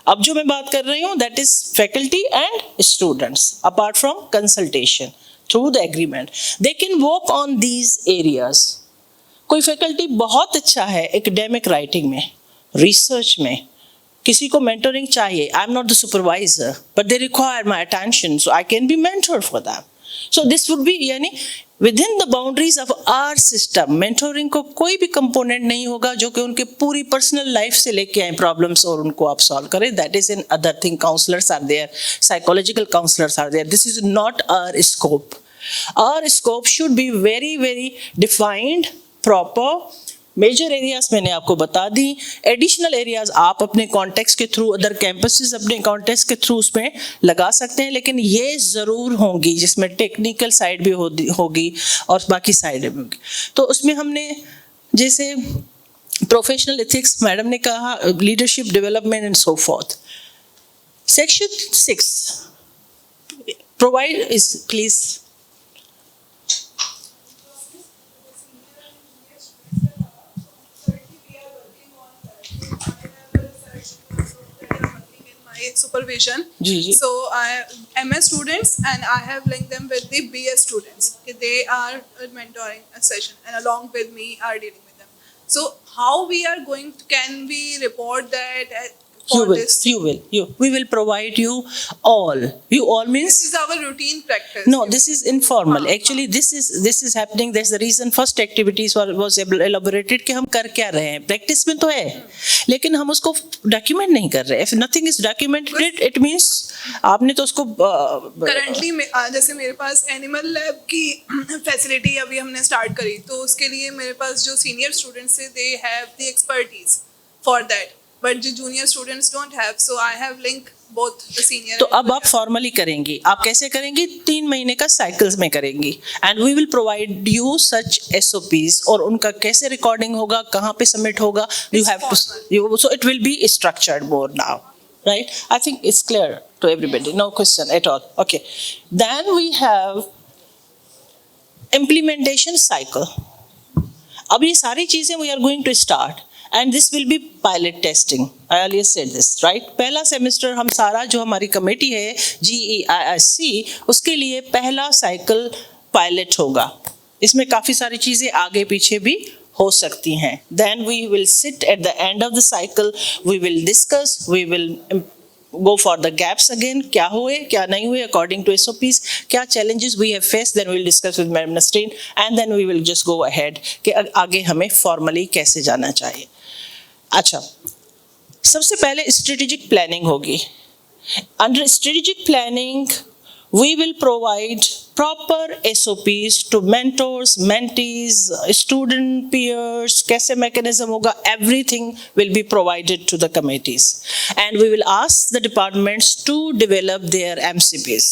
अब जो मैं बात कर रही हूँ that is faculty and students apart from consultation through the agreement. They can work on these areas. कोई फैकल्टी बहुत अच्छा है एकेडमिक राइटिंग में, रिसर्च में, किसी को मेंटरिंग चाहिए, I am not the supervisor but they require my attention, so I can be mentor for them. So this would be, यानी within the boundaries of our system, mentoring को कोई भी component नहीं होगा जो कि उनके पूरी पर्सनल लाइफ से लेके आए प्रॉब्लम्स और उनको आप सॉल्व करें. That is in other thing. Counsellors are there, psychological counsellors are there. This is not our scope. Our scope should be very very defined, proper. Major areas मैंने आपको बता दी. एडिशनल एरियाज आप अपने context के through, other campuses अपने context के through उसमें लगा सकते हैं, लेकिन ये ज़रूर होंगी जिसमें टेक्निकल साइड भी होगी और बाकी साइड भी होगी. तो उसमें हमने जैसे प्रोफेशनल एथिक्स, मैडम ने कहा, leadership development and so forth. Section 6 provide is, please. Supervision. जी. So I MS students and I have linked them with the BS students. They are mentoring a session and along with me are dealing with them. So how we are going to, can we report that for this? We will provide you all. You all means This is our routine practice. no. This is informal. Actually, this is happening. That's the reason first activities was elaborated कि हम कर क्या रहे हैं. Practice में तो है, लेकिन हम उसको document नहीं कर रहे. If nothing is documented, it means आपने तो उसको Currently जैसे मेरे पास एनिमल लैब की फैसिलिटी अभी हमने स्टार्ट करी, तो उसके लिए मेरे पास जो सीनियर स्टूडेंट्स थे, they have the expertise for that, but जो junior students don't have. So I have link both the senior. तो अब आप फॉर्मली करेंगी. आप कैसे करेंगी? 3 महीने का साइकिल्स में करेंगी. And we will provide you such SOPs, और उनका कैसे रिकॉर्डिंग होगा, कहाँ पे सबमिट होगा, you have to, so it will be structured more now, right? I think it's clear to everybody, no question at all. Okay, then we have implementation cycle. अब ये सारी चीजें we are going to start and this will be pilot testing. I earlier said this, right? पहला semester हम सारा जो हमारी committee है GEISC, उसके लिए पहला साइकिल पायलट होगा. इसमें काफी सारी चीजें आगे पीछे भी हो सकती हैं. Then we will sit at the end of the cycle, we will discuss, we will go for the gaps again, क्या हुए क्या नहीं हुए according to SOPs, क्या challenges we have faced, then we will discuss with Madam Nasreen and then we will just go ahead कि आगे हमें formally कैसे जाना चाहिए. अच्छा, सबसे पहले strategic planning होगी. Under strategic planning, we will provide proper SOPs to mentors, mentees, student peers, कैसे mechanism होगा, everything will be provided to the committees. And we will ask the departments to develop their MCPs.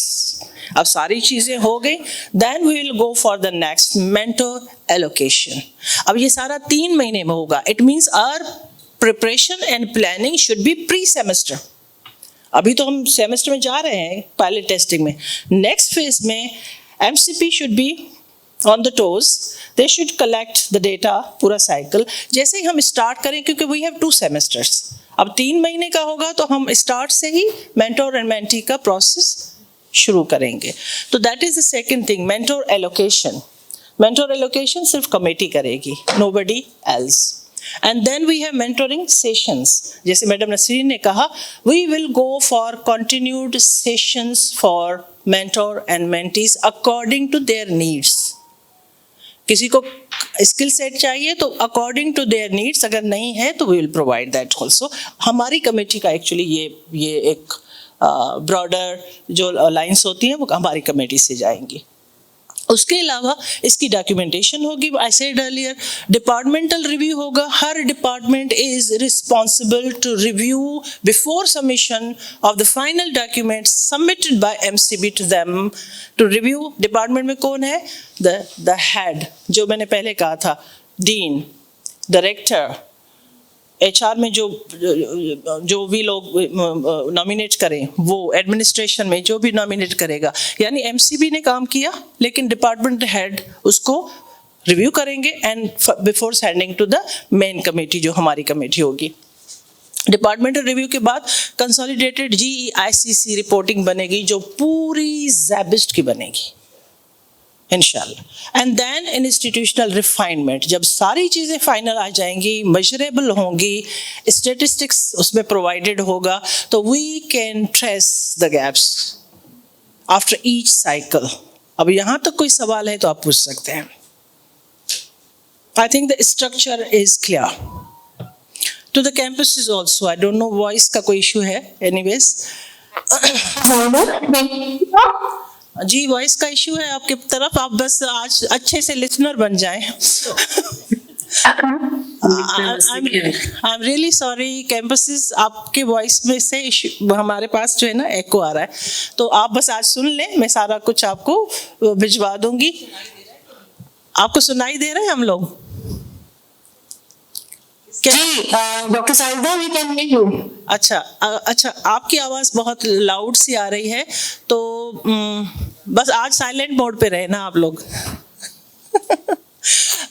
अब सारी चीजें हो गई, then we will go for the next mentor allocation. अब ये सारा 3 महीने में होगा. It means our preparation and planning should be pre-semester. अभी तो हम सेमेस्टर में जा रहे हैं पायलट टेस्टिंग में. नेक्स्ट फेज में MCP should be on the toes, they should collect the data, पूरा साइकिल. जैसे ही हम स्टार्ट करें, क्योंकि वी हैव 2 सेमेस्टर्स, अब 3 महीने का होगा, तो हम स्टार्ट से ही मेंटोर एंड मेंटी का प्रोसेस शुरू करेंगे. तो that is the second thing, mentor allocation. Mentor allocation सिर्फ कमेटी करेगी, nobody else. And then we have mentoring sessions. जैसे मैडम नसरीन ने कहा, we will go for continued sessions for mentor and mentees according to their needs. किसी को skill set चाहिए तो according to their needs, अगर नहीं है तो we will provide that also. हमारी कमेटी का actually ये एक broader जो lines होती हैं वो हमारी कमेटी से जाएंगी. उसके अलावा इसकी डॉक्यूमेंटेशन होगी. I said earlier, departmental review होगा. हर department is responsible to review before submission of the final document submitted by MCB to them to review. Department में कौन है? द हेड, जो मैंने पहले कहा था, डीन, डायरेक्टर, HR में जो भी लोग नॉमिनेट करें, वो एडमिनिस्ट्रेशन में जो भी नॉमिनेट करेगा. यानी MCB ने काम किया, लेकिन डिपार्टमेंट हेड उसको रिव्यू करेंगे and before sending to the main committee, जो हमारी कमेटी होगी. डिपार्टमेंटल रिव्यू के बाद कंसोलिडेटेड GEICC रिपोर्टिंग बनेगी, जो पूरी ज़ैबिस्ट की बनेगी. इंशाल्लाह। एंड देन इंस्टीट्यूशनल रिफाइनमेंट, जब सारी चीज़ें फाइनल आ जाएंगी, मेजरेबल होंगी, स्टेटिस्टिक्स उसमें प्रोवाइडेड होगा, तो we can trace the gaps after each cycle. अब यहाँ तक कोई सवाल है तो आप पूछ सकते हैं। I think the structure is clear to the campuses also. I don't know voice का कोई इशू है, एनीवेज जी वॉइस का इशू है आपकी तरफ, आप बस आज अच्छे से लिसनर बन जाएं। I am really sorry campuses, आपके वॉइस में से हमारे पास जो है ना एको आ रहा है, तो आप बस आज सुन लें, मैं सारा कुछ आपको भिजवा दूंगी। आपको सुनाई दे रहे हैं हम लोग? Doctor Sahida, we can hear you. अच्छा आपकी आवाज़ बहुत लाउड सी आ रही है, तो बस आज साइलेंट मोड पे रहे ना आप लोग।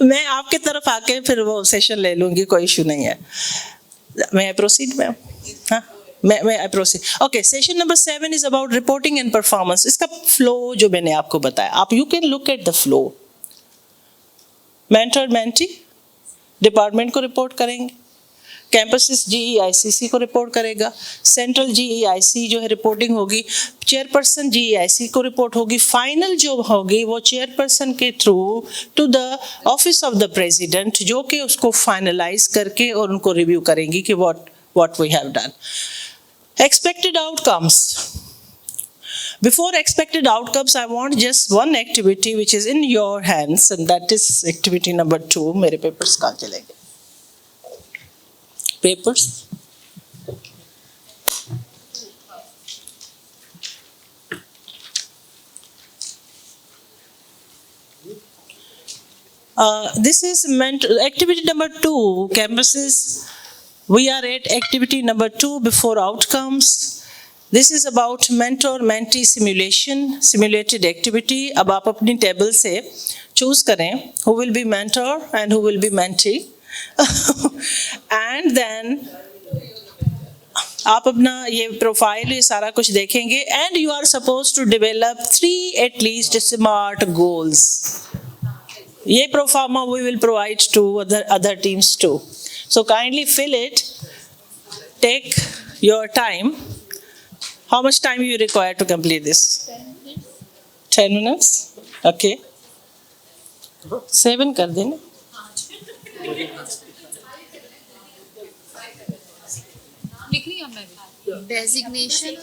मैं आपके तरफ आके फिर वो सेशन ले लूंगी, कोई इशू नहीं है। मैं प्रोसीड मैम? हाँ मैं proceed. Okay, session number 7 is about reporting and performance. इसका फ्लो जो मैंने आपको बताया, आप you can look at the flow. Mentor mentee department को रिपोर्ट करेंगे, कैंपसेस GEICC को रिपोर्ट करेगा, सेंट्रल GEIC जो है रिपोर्टिंग होगी, चेयरपर्सन GEIC को रिपोर्ट होगी, फाइनल जो होगी वो चेयरपर्सन के through to the office of the president, जो कि उसको फाइनलाइज करके और उनको रिव्यू करेंगी कि what we have done. Expected outcomes. Before expected outcomes, I want just one activity which is in your hands, and that is activity number 2. मेरे papers कहाँ चले गए? Papers? This is activity number 2. Campuses. We are at activity number 2 before outcomes. This is about mentor-mentee simulation, simulated activity. अब आप अपनी table से choose करें who will be mentor and who will be mentee. And then आप अपना ये profile ये सारा कुछ देखेंगे, and you are supposed to develop 3 at least smart goals. ये proforma we will provide to other teams too. So kindly fill it. Take your time. How much time you require to complete this? 10 minutes. Okay. 7 कर देना। लिख रही हूँ मैं भी। Designation.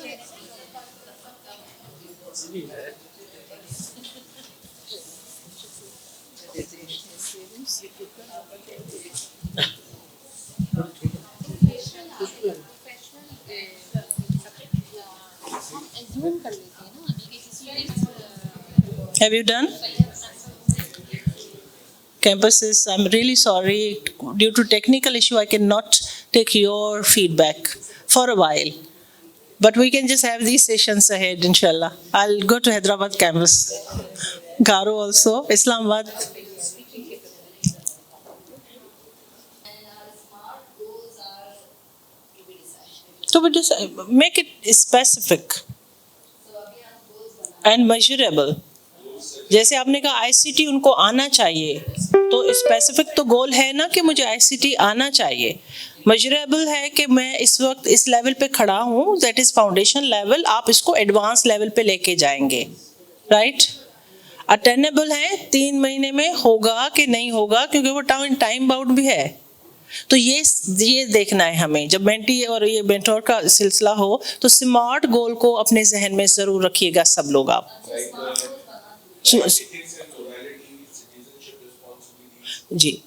Have you done? Campuses, I'm really sorry. Due to technical issue, I cannot take your feedback for a while. But we can just have these sessions ahead, inshallah. I'll go to Hyderabad campus. Garo also, Islamabad. So we just make it specific and measurable. जैसे आपने कहा ICT उनको आना चाहिए, तो specific तो गोल है ना कि मुझे ICT आना चाहिए। मेजरेबल है कि मैं इस वक्त इस लेवल पे खड़ा हूँ, दैट इज फाउंडेशन लेवल, आप इसको एडवांस लेवल पे लेके जाएंगे, राइट? अटेनेबल है, 3 महीने में होगा कि नहीं होगा, क्योंकि वो टाइम बाउंड भी है। तो ये देखना है हमें, जब मेंटी और ये मेंटोर का सिलसिला हो तो स्मार्ट गोल को अपने जहन में जरूर रखिएगा सब लोग। आप जी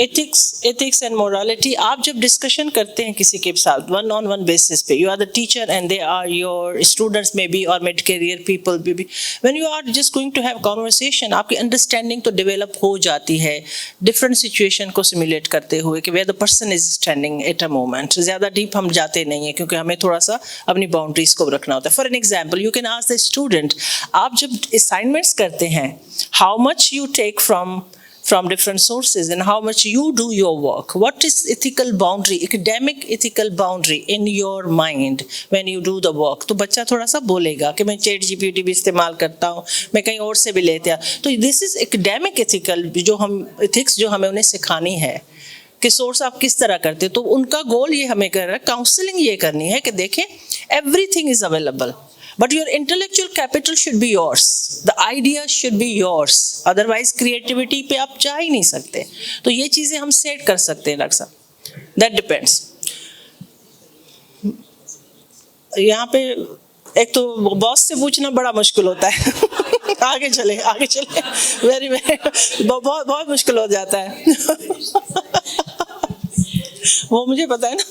एथिक्स एंड मोरालिटी, आप जब डिस्कशन करते हैं किसी के साथ 1-on-1 बेसिस पे, you are the teacher and they are your students में बी और मिड करियर पीपल में भी, when you are just going to have conversation, आपकी अंडरस्टैंडिंग तो डेवलप हो जाती है डिफरेंट सिचुएशन को सिमुलेट करते हुए कि where the person is standing at a moment. ज़्यादा डीप हम जाते नहीं हैं क्योंकि हमें थोड़ा सा अपनी बाउंड्रीज को रखना होता है। For an example, you can ask the student, आप जब असाइनमेंट्स करते हैं, how much you take from from different sources and how much you do your work. What is ethical boundary, academic ethical boundary in your mind when you do the work? तो बच्चा थोड़ा सा बोलेगा कि मैं chat GPT भी इस्तेमाल करता हूँ, मैं कहीं और से भी लेते हैं. तो दिस इज एकेडमिक एथिकल, जो हम एथिक्स जो हमें उन्हें सिखानी है कि सोर्स आप किस तरह करते हो. तो उनका गोल ये हमें कर रहा है, काउंसलिंग ये करनी है कि देखें everything is available, but your intellectual capital should be yours, the idea should be yours, otherwise creativity पे आप जा ही नहीं सकते. तो ये चीज़ें हम सेट कर सकते हैं डॉक्टर साहब, that depends. यहाँ पे एक तो बॉस से पूछना बड़ा मुश्किल होता है. आगे चले वेरी बहुत मुश्किल हो जाता है. वो मुझे पता है ना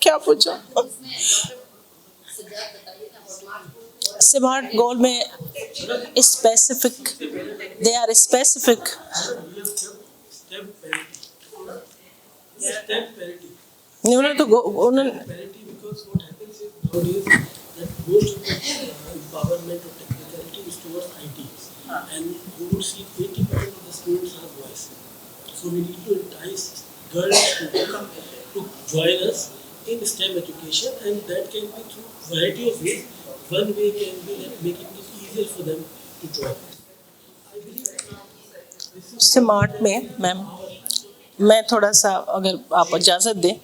क्या पूछो. स्मार्ट गोल में स्पेसिफिक, दे आर स्पेसिफिक. उन्होंने तो उन्होंने empowerment of technicality is towards IT, and you would see 80% of the students are boys. So we need to entice girls to join us in STEM education, and that can be through variety of ways. One way can be that making it easier for them to join. Smart में ma'am मैं थोड़ा सा, अगर आप इजाज़त दें,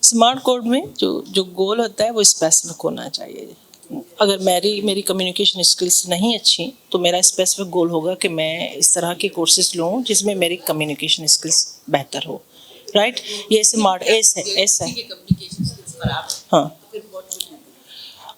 smart code में जो गोल होता है वो स्पेसिफिक होना चाहिए. अगर मेरी कम्युनिकेशन स्किल्स नहीं अच्छी तो मेरा स्पेसिफिक गोल होगा कि मैं इस तरह के कोर्सेज लूँ जिसमें मेरी कम्युनिकेशन स्किल्स बेहतर हो. राइट, ये स्मार्ट एस है. हाँ,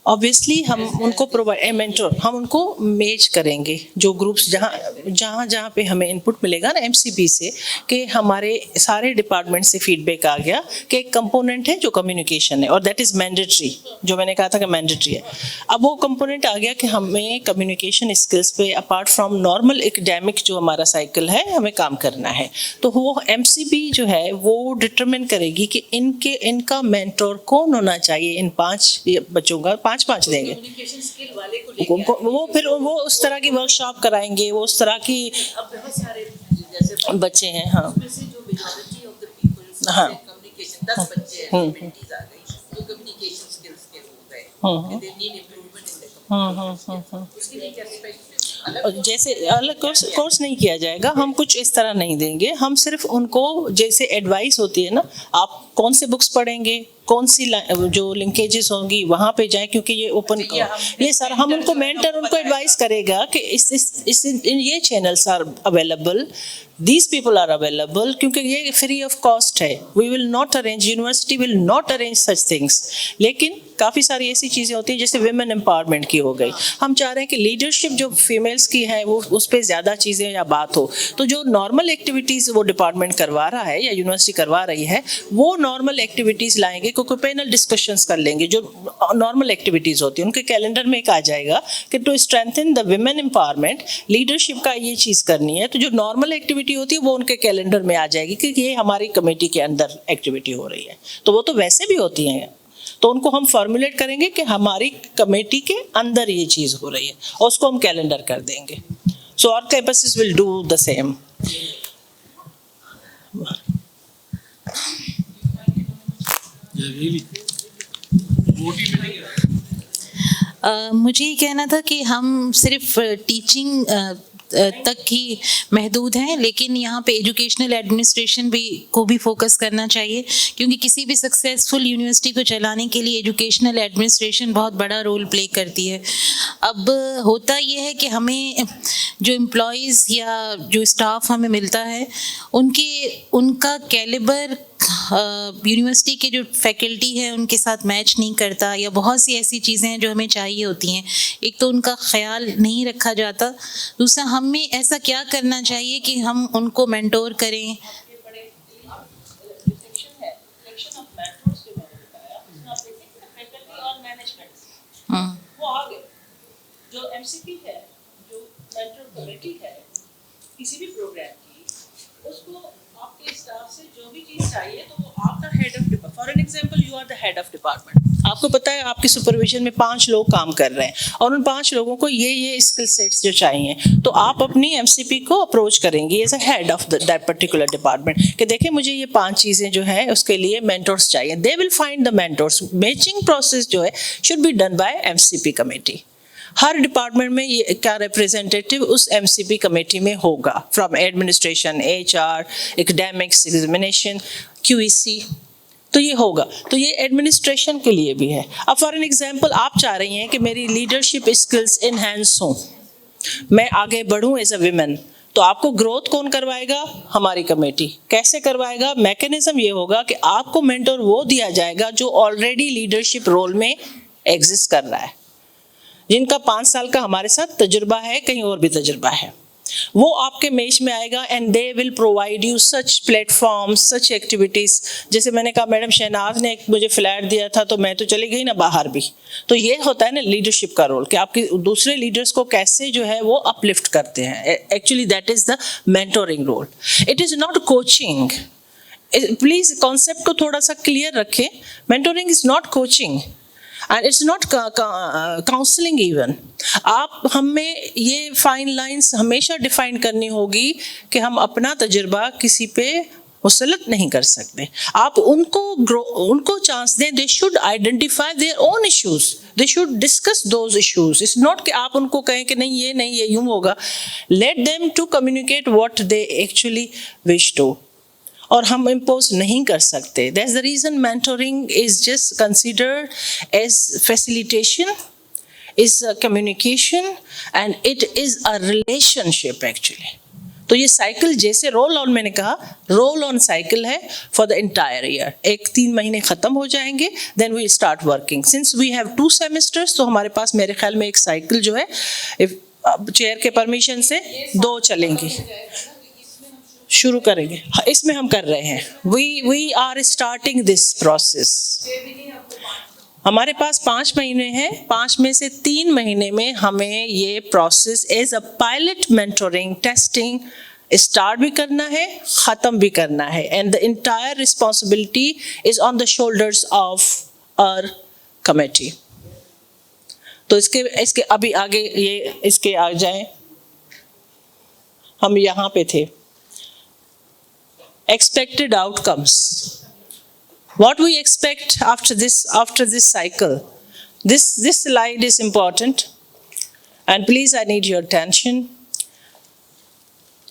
ऑब्वियसली हम उनको प्रोवाइड मेंटर, हम उनको मेज करेंगे जो ग्रुप्स जहाँ पे हमें इनपुट मिलेगा ना एमसीपी से, कि हमारे सारे डिपार्टमेंट से फीडबैक आ गया कि एक कंपोनेंट है जो कम्युनिकेशन है और दैट इज़ मैंडेटरी, जो मैंने कहा था कि मैंडेटरी है. अब वो कंपोनेंट आ गया कि हमें कम्युनिकेशन स्किल्स पे अपार्ट फ्रॉम नॉर्मल एकेडमिक जो हमारा साइकिल है हमें काम करना है. तो वो एमसीपी जो है वो डिटरमिन करेगी कि इनका मेंटर कौन होना चाहिए. इन 5 बच्चों का 5 देंगे वो, फिर वो उस तरह की वर्कशॉप कराएंगे, वो उस तरह की. अब बहुत सारे जैसे बच्चे हैं. हाँ जो मेजॉरिटी ऑफ द पीपल हाँ कम्युनिकेशन 10 बच्चे हैं मेंटीज आ गई जो कम्युनिकेशन स्किल्स के हो गए, they need improvement in the उसके लिए क्या स्पेशल जैसे अलग कोर्स नहीं किया जाएगा. हम कुछ इस तरह नहीं देंगे, हम सिर्फ उनको जैसे एडवाइस होती है ना, आप कौन से बुक्स पढ़ेंगे, कौन सी जो लिंकेजेस होंगी वहाँ पे जाएं, क्योंकि ये ओपन ये सारा हम उनको मेंटर उनको एडवाइस करेगा कि इस ये channels are available, these people are available, क्योंकि ये फ्री ऑफ कॉस्ट है. We will not arrange, university will not arrange such things. लेकिन काफ़ी सारी ऐसी चीज़ें होती हैं जैसे विमेन एम्पावरमेंट की हो गई. हम चाह रहे हैं कि लीडरशिप जो फीमेल्स की है वो उस पर ज़्यादा चीज़ें या बात हो. तो जो नॉर्मल एक्टिविटीज़ वो डिपार्टमेंट करवा रहा है या यूनिवर्सिटी करवा रही है वो नॉर्मल एक्टिविटीज़ लाएंगे, क्योंकि पैनल डिस्कशंस कर लेंगे. जो नॉर्मल एक्टिविटीज़ होती हैं उनके कैलेंडर में एक आ जाएगा कि to strengthen the women empowerment leadership का ये चीज़ करनी है. तो जो नॉर्मल एक्टिविटी होती है वो उनके कैलेंडर में आ जाएगी कि ये हमारी कमेटी के अंदर एक्टिविटी हो रही है. तो वो तो वैसे भी होती हैं, तो उनको हम फॉर्मुलेट करेंगे कि हमारी कमेटी के अंदर ये चीज़ हो रही है और उसको हम कैलेंडर कर देंगे. So our campuses will do the same. मुझे ये कहना था कि हम सिर्फ टीचिंग तक ही महदूद हैं, लेकिन यहाँ पे एजुकेशनल एडमिनिस्ट्रेशन को भी फोकस करना चाहिए, क्योंकि किसी भी सक्सेसफुल यूनिवर्सिटी को चलाने के लिए एजुकेशनल एडमिनिस्ट्रेशन बहुत बड़ा रोल प्ले करती है. अब होता ये है कि हमें जो एम्प्लॉयज़ या जो स्टाफ हमें मिलता है उनका कैलिबर यूनिवर्सिटी के जो फैकल्टी है उनके साथ मैच नहीं करता, या बहुत सी ऐसी चीज़ें हैं जो हमें चाहिए होती हैं. एक तो उनका ख्याल नहीं रखा जाता, दूसरा हमें ऐसा क्या करना चाहिए कि हम उनको मेंटोर करें. जो एमसीपी है, जो मेंटर कमेटी है किसी भी प्रोग्राम की, उसको आपके स्टाफ से जो भी चीज़ चाहिए तो वो आपका head of for an example you are the head of department, आपको पता है आपके सुपरविजन में 5 लोग काम कर रहे हैं और उन 5 लोगों को ये स्किल सेट्स जो चाहिए, तो आप अपनी एमसीपी को अप्रोच करेंगे as a head of that particular department कि देखें मुझे ये 5 चीज़ें जो है उसके लिए मेंटर्स चाहिए. They will find the mentors. Matching process जो है should be done by MCP committee. हर डिपार्टमेंट में ये क्या रिप्रेजेंटेटिव उस एमसीपी कमेटी में होगा, from administration, HR, academics, examination, QEC, तो ये होगा. तो ये एडमिनिस्ट्रेशन के लिए भी है. अब फॉर एन एग्जांपल आप चाह रही हैं कि मेरी लीडरशिप स्किल्स इनहेंस हों, मैं आगे बढ़ूं एज अ विमेन, तो आपको ग्रोथ कौन करवाएगा? हमारी कमेटी. कैसे करवाएगा? मैकेनिज्म ये होगा कि आपको मेंटर वो दिया जाएगा जो ऑलरेडी लीडरशिप रोल में एग्जिस्ट कर रहा है, जिनका 5 साल का हमारे साथ तजुर्बा है, कहीं और भी तजुर्बा है, वो आपके मेश में आएगा and they will provide you such platforms, such activities. जैसे मैंने कहा मैडम शहनाज ने एक मुझे फ्लैट दिया था तो मैं तो चली गई ना बाहर भी, तो ये होता है ना लीडरशिप का रोल कि आपके दूसरे लीडर्स को कैसे जो है वो अपलिफ्ट करते हैं. Actually that is the mentoring role. It is not coaching. Please concept को थोड़ा सा क्लियर रखें. Mentoring is not coaching and it's not counseling even. आप हमें ये फाइन लाइंस हमेशा डिफाइन करनी होगी कि हम अपना तजुर्बा किसी पे मुसलत नहीं कर सकते. आप उनको चांस दें. They should identify their own issues, they should discuss those issues. It's not कि आप उनको कहें कि नहीं ये यूं होगा. Let them to communicate what they actually wish to. और हम इम्पोज नहीं कर सकते. That's the reason mentoring is just considered as facilitation, is communication and it is a relationship actually. तो ये साइकिल जैसे रोल ऑन, मैंने कहा रोल ऑन साइकिल है फॉर द एंटायर ईयर. 3 महीने ख़त्म हो जाएंगे, then we start working. Since we have 2 semesters, तो हमारे पास मेरे ख्याल में एक साइकिल जो है चेयर के परमिशन से 2 चलेंगी. शुरू करेंगे. इसमें हम कर रहे हैं. We are starting this process. हमारे पास 5 महीने हैं. 5 में से 3 महीने में हमें ये process as a pilot mentoring testing start भी करना है, ख़त्म भी करना है. And the entire responsibility is on the shoulders of our committee. तो इसके अभी आगे इसके आ जाएं. हम यहाँ पे थे. Expected outcomes. What we expect after this cycle. This slide is important, and please I need your attention.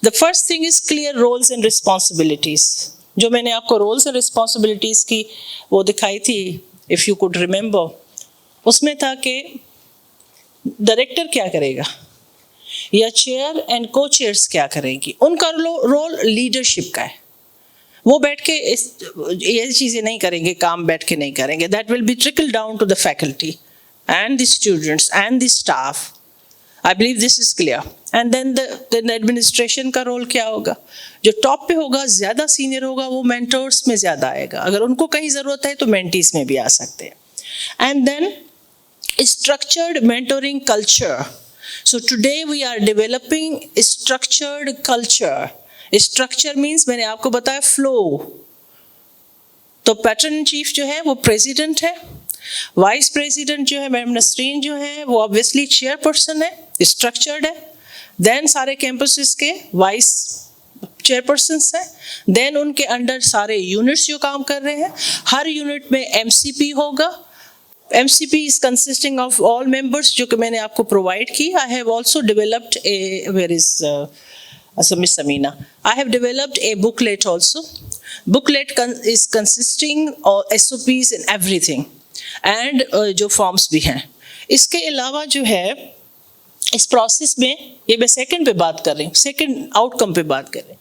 The first thing is clear roles and responsibilities. जो मैंने आपको roles and responsibilities की वो दिखाई थी, if you could remember, उसमें था कि डायरेक्टर क्या करेगा या चेयर एंड को चेयर्स क्या करेगी. उनका रोल लीडरशिप का है. वो बैठ के ये चीज़ें नहीं करेंगे, काम बैठ के नहीं करेंगे. That will be trickle down to the faculty and the students and the staff. I believe this is clear. And then the administration का रोल क्या होगा? जो टॉप पे होगा, ज़्यादा सीनियर होगा, वो मेंटर्स में ज़्यादा आएगा. अगर उनको कहीं ज़रूरत है तो मेंटीज में भी आ सकते हैं. And then structured mentoring culture. So today we are developing structured culture. Structure means मैंने आपको बताया फ्लो. तो पैटर्न इन चीफ जो है वो प्रेसिडेंट है. वाइस प्रेसिडेंट जो है मैडम नसरीन जो है वो ऑब्वियसली चेयरपर्सन है, स्ट्रक्चर्ड है. देन सारे कैंपसेस के वाइस चेयरपर्सन्स हैं. देन उनके अंडर सारे यूनिट्स जो काम कर रहे हैं. हर यूनिट में एमसीपी होगा. MCP is consisting of all members जो कि मैंने आपको प्रोवाइड की. I have also developed where is Miss Samina. I have developed a booklet also. Booklet is consisting of SOPs and everything. And जो forms भी हैं. इसके अलावा जो है इस प्रोसेस में, ये मैं सेकंड पे बात कर रही हूँ, सेकंड आउटकम पे बात कर रही हूँ.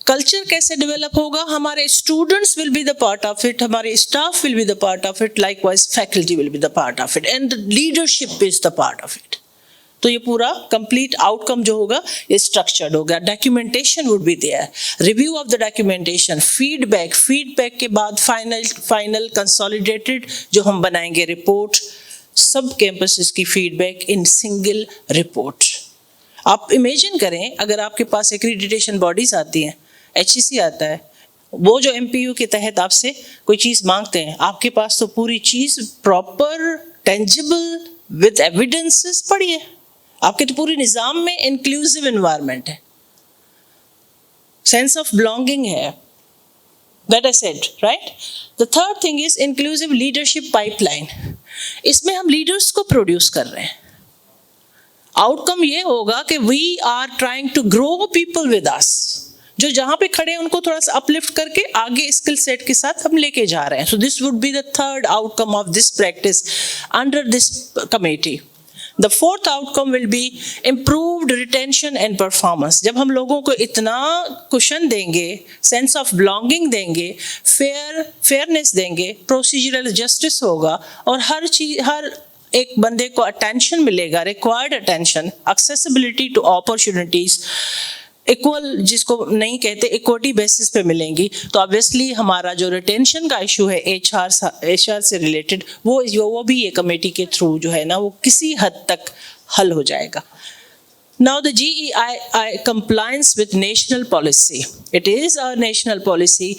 कल्चर कैसे डेवलप होगा? हमारे students will be the part of it, हमारे staff will be the part of it, likewise faculty will be the part of it, and leadership is the part of it. तो ये पूरा complete outcome जो होगा ये structured होगा. Documentation would be there, review of the documentation, feedback के बाद final consolidated जो हम बनाएंगे रिपोर्ट, सब कैंपसेस की फीडबैक इन सिंगल रिपोर्ट. आप इमेजिन करें अगर आपके पास एक्रीडिटेशन बॉडीज आती हैं, HEC आता है, वो जो MPU के तहत आपसे कोई चीज़ मांगते हैं, आपके पास तो पूरी चीज़ प्रॉपर टेंजिबल विद एविडेंसेस पड़ी है, आपके तो पूरी निज़ाम में इंक्लूसिव एनवायरनमेंट है, सेंस ऑफ बिलोंगिंग है, that I said, right? The third thing is inclusive leadership pipeline. इसमें हम लीडर्स को प्रोड्यूस कर रहे हैं. आउटकम ये होगा कि we are trying to grow people with us. जो जहाँ पे खड़े हैं उनको थोड़ा सा अपलिफ्ट करके आगे स्किल सेट के साथ हम लेके जा रहे हैं. So this would be the third outcome of this practice under this committee. The fourth outcome will be improved retention and performance. जब हम लोगों को इतना कुशन देंगे, sense of belonging देंगे, fairness देंगे, procedural justice होगा और हर एक बंदे को attention मिलेगा, required attention, accessibility to opportunities, equal जिसको नहीं कहते इक्विटी बेसिस पे मिलेंगी, तो ऑब्वियसली हमारा जो रिटेंशन का इशू है HR से रिलेटेड वो भी ये कमेटी के थ्रू जो है ना वो किसी हद तक हल हो जाएगा. Now the GEI compliance with national policy. It is our national policy.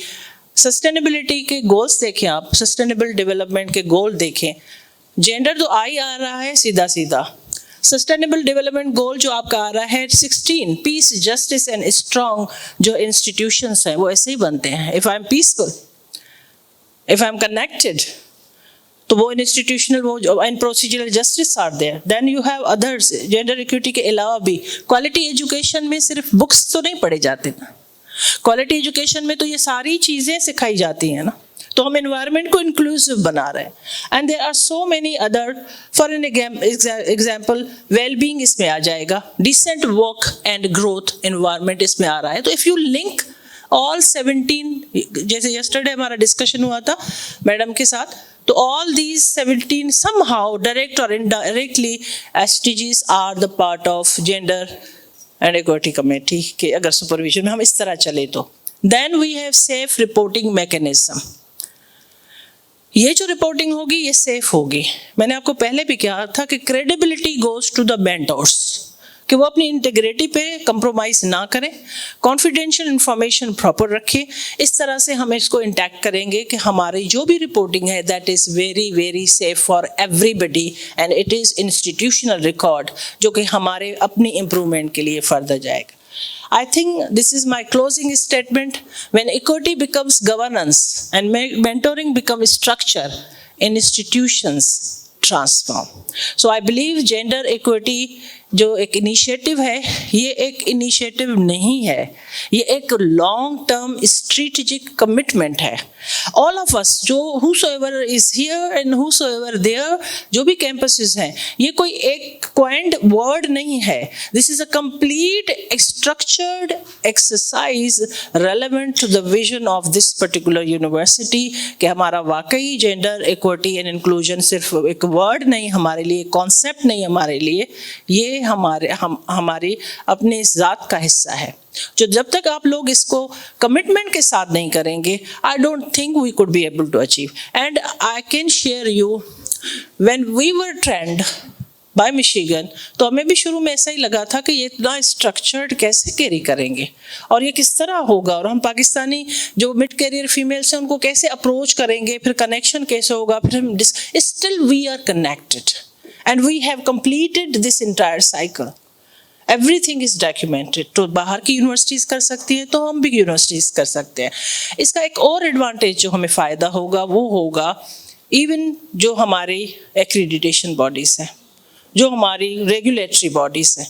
Sustainability के goals देखें आप, sustainable development के goal देखें, जेंडर तो आई आ रहा है सीधा सीधा. सस्टेनेबल डेवलपमेंट गोल जो आपका आ रहा है 16, पीस जस्टिस एंड स्ट्रॉन्ग जो इंस्टीट्यूशंस हैं वो ऐसे ही बनते हैं. If I am peaceful, if I am connected, तो वो इंस्टीट्यूशनल वो and procedural justice are there. Then you have others. Gender equity के अलावा भी क्वालिटी एजुकेशन में सिर्फ बुक्स तो नहीं पढ़े जाते ना, क्वालिटी एजुकेशन में तो ये सारी चीज़ें सिखाई जाती हैं ना, तो हम एनवायरनमेंट को इंक्लूसिव बना रहे हैं. And there are so many other, for an example wellbeing इसमें आ जाएगा, decent work and growth environment इसमें आ रहा है. तो इफ़ यू लिंक ऑल 17, जैसे यस्टरडे हमारा डिस्कशन हुआ था मैडम के साथ, तो ऑल दीज 17 समहाउ डायरेक्ट और indirectly SDGs are the part of gender and equity committee के अगर सुपरविजन में हम इस तरह चले तो. Then we have safe reporting mechanism. ये जो रिपोर्टिंग होगी ये सेफ होगी. मैंने आपको पहले भी कहा था कि credibility goes to the mentors, कि वो अपनी इंटीग्रिटी पे कंप्रोमाइज ना करें, कॉन्फिडेंशियल इंफॉर्मेशन प्रॉपर रखें. इस तरह से हम इसको इंटैक्ट करेंगे कि हमारी जो भी रिपोर्टिंग है that is very very safe for everybody and it is institutional record जो कि हमारे अपनी इम्प्रूवमेंट के लिए फर्दर जाएगा. I think this is my closing statement. When equity becomes governance and mentoring becomes structure, institutions transform. So I believe gender equity जो एक initiative है ये एक इनिशिएटिव नहीं है, ये एक लॉन्ग टर्म स्ट्रेटेजिक कमिटमेंट है. ऑल ऑफ अस जो whosoever is here and whosoever there, जो भी कैंपसेस हैं, ये कोई एक क्वाइंड वर्ड नहीं है. This is a complete structured exercise relevant to the vision of this particular university कि हमारा वाकई जेंडर इक्विटी एंड इंक्लूजन सिर्फ एक वर्ड नहीं हमारे लिए, कॉन्सेप्ट नहीं हमारे लिए, ये हमारी अपने ज़ात का हिस्सा है. जो जब तक आप लोग इसको कमिटमेंट के साथ नहीं करेंगे, I don't think we could be able to achieve. And I can share you, when we were trained by Michigan, तो हमें भी शुरू में ऐसा ही लगा था कि ये इतना स्ट्रक्चर्ड कैसे कैरी करेंगे और ये किस तरह होगा, और हम पाकिस्तानी जो मिड कैरियर फीमेल्स हैं उनको कैसे अप्रोच करेंगे, फिर कनेक्शन कैसे होगा, फिर हम still we are connected and we have completed this entire cycle. Everything is documented. तो बाहर की यूनिवर्सिटीज़ कर सकती हैं तो हम भी यूनिवर्सिटीज़ कर सकते हैं. इसका एक और एडवांटेज जो हमें फ़ायदा होगा वो होगा इवन जो हमारी एक्रीडिटेशन बॉडीज़ हैं, जो हमारी रेगुलेटरी बॉडीज़ हैं,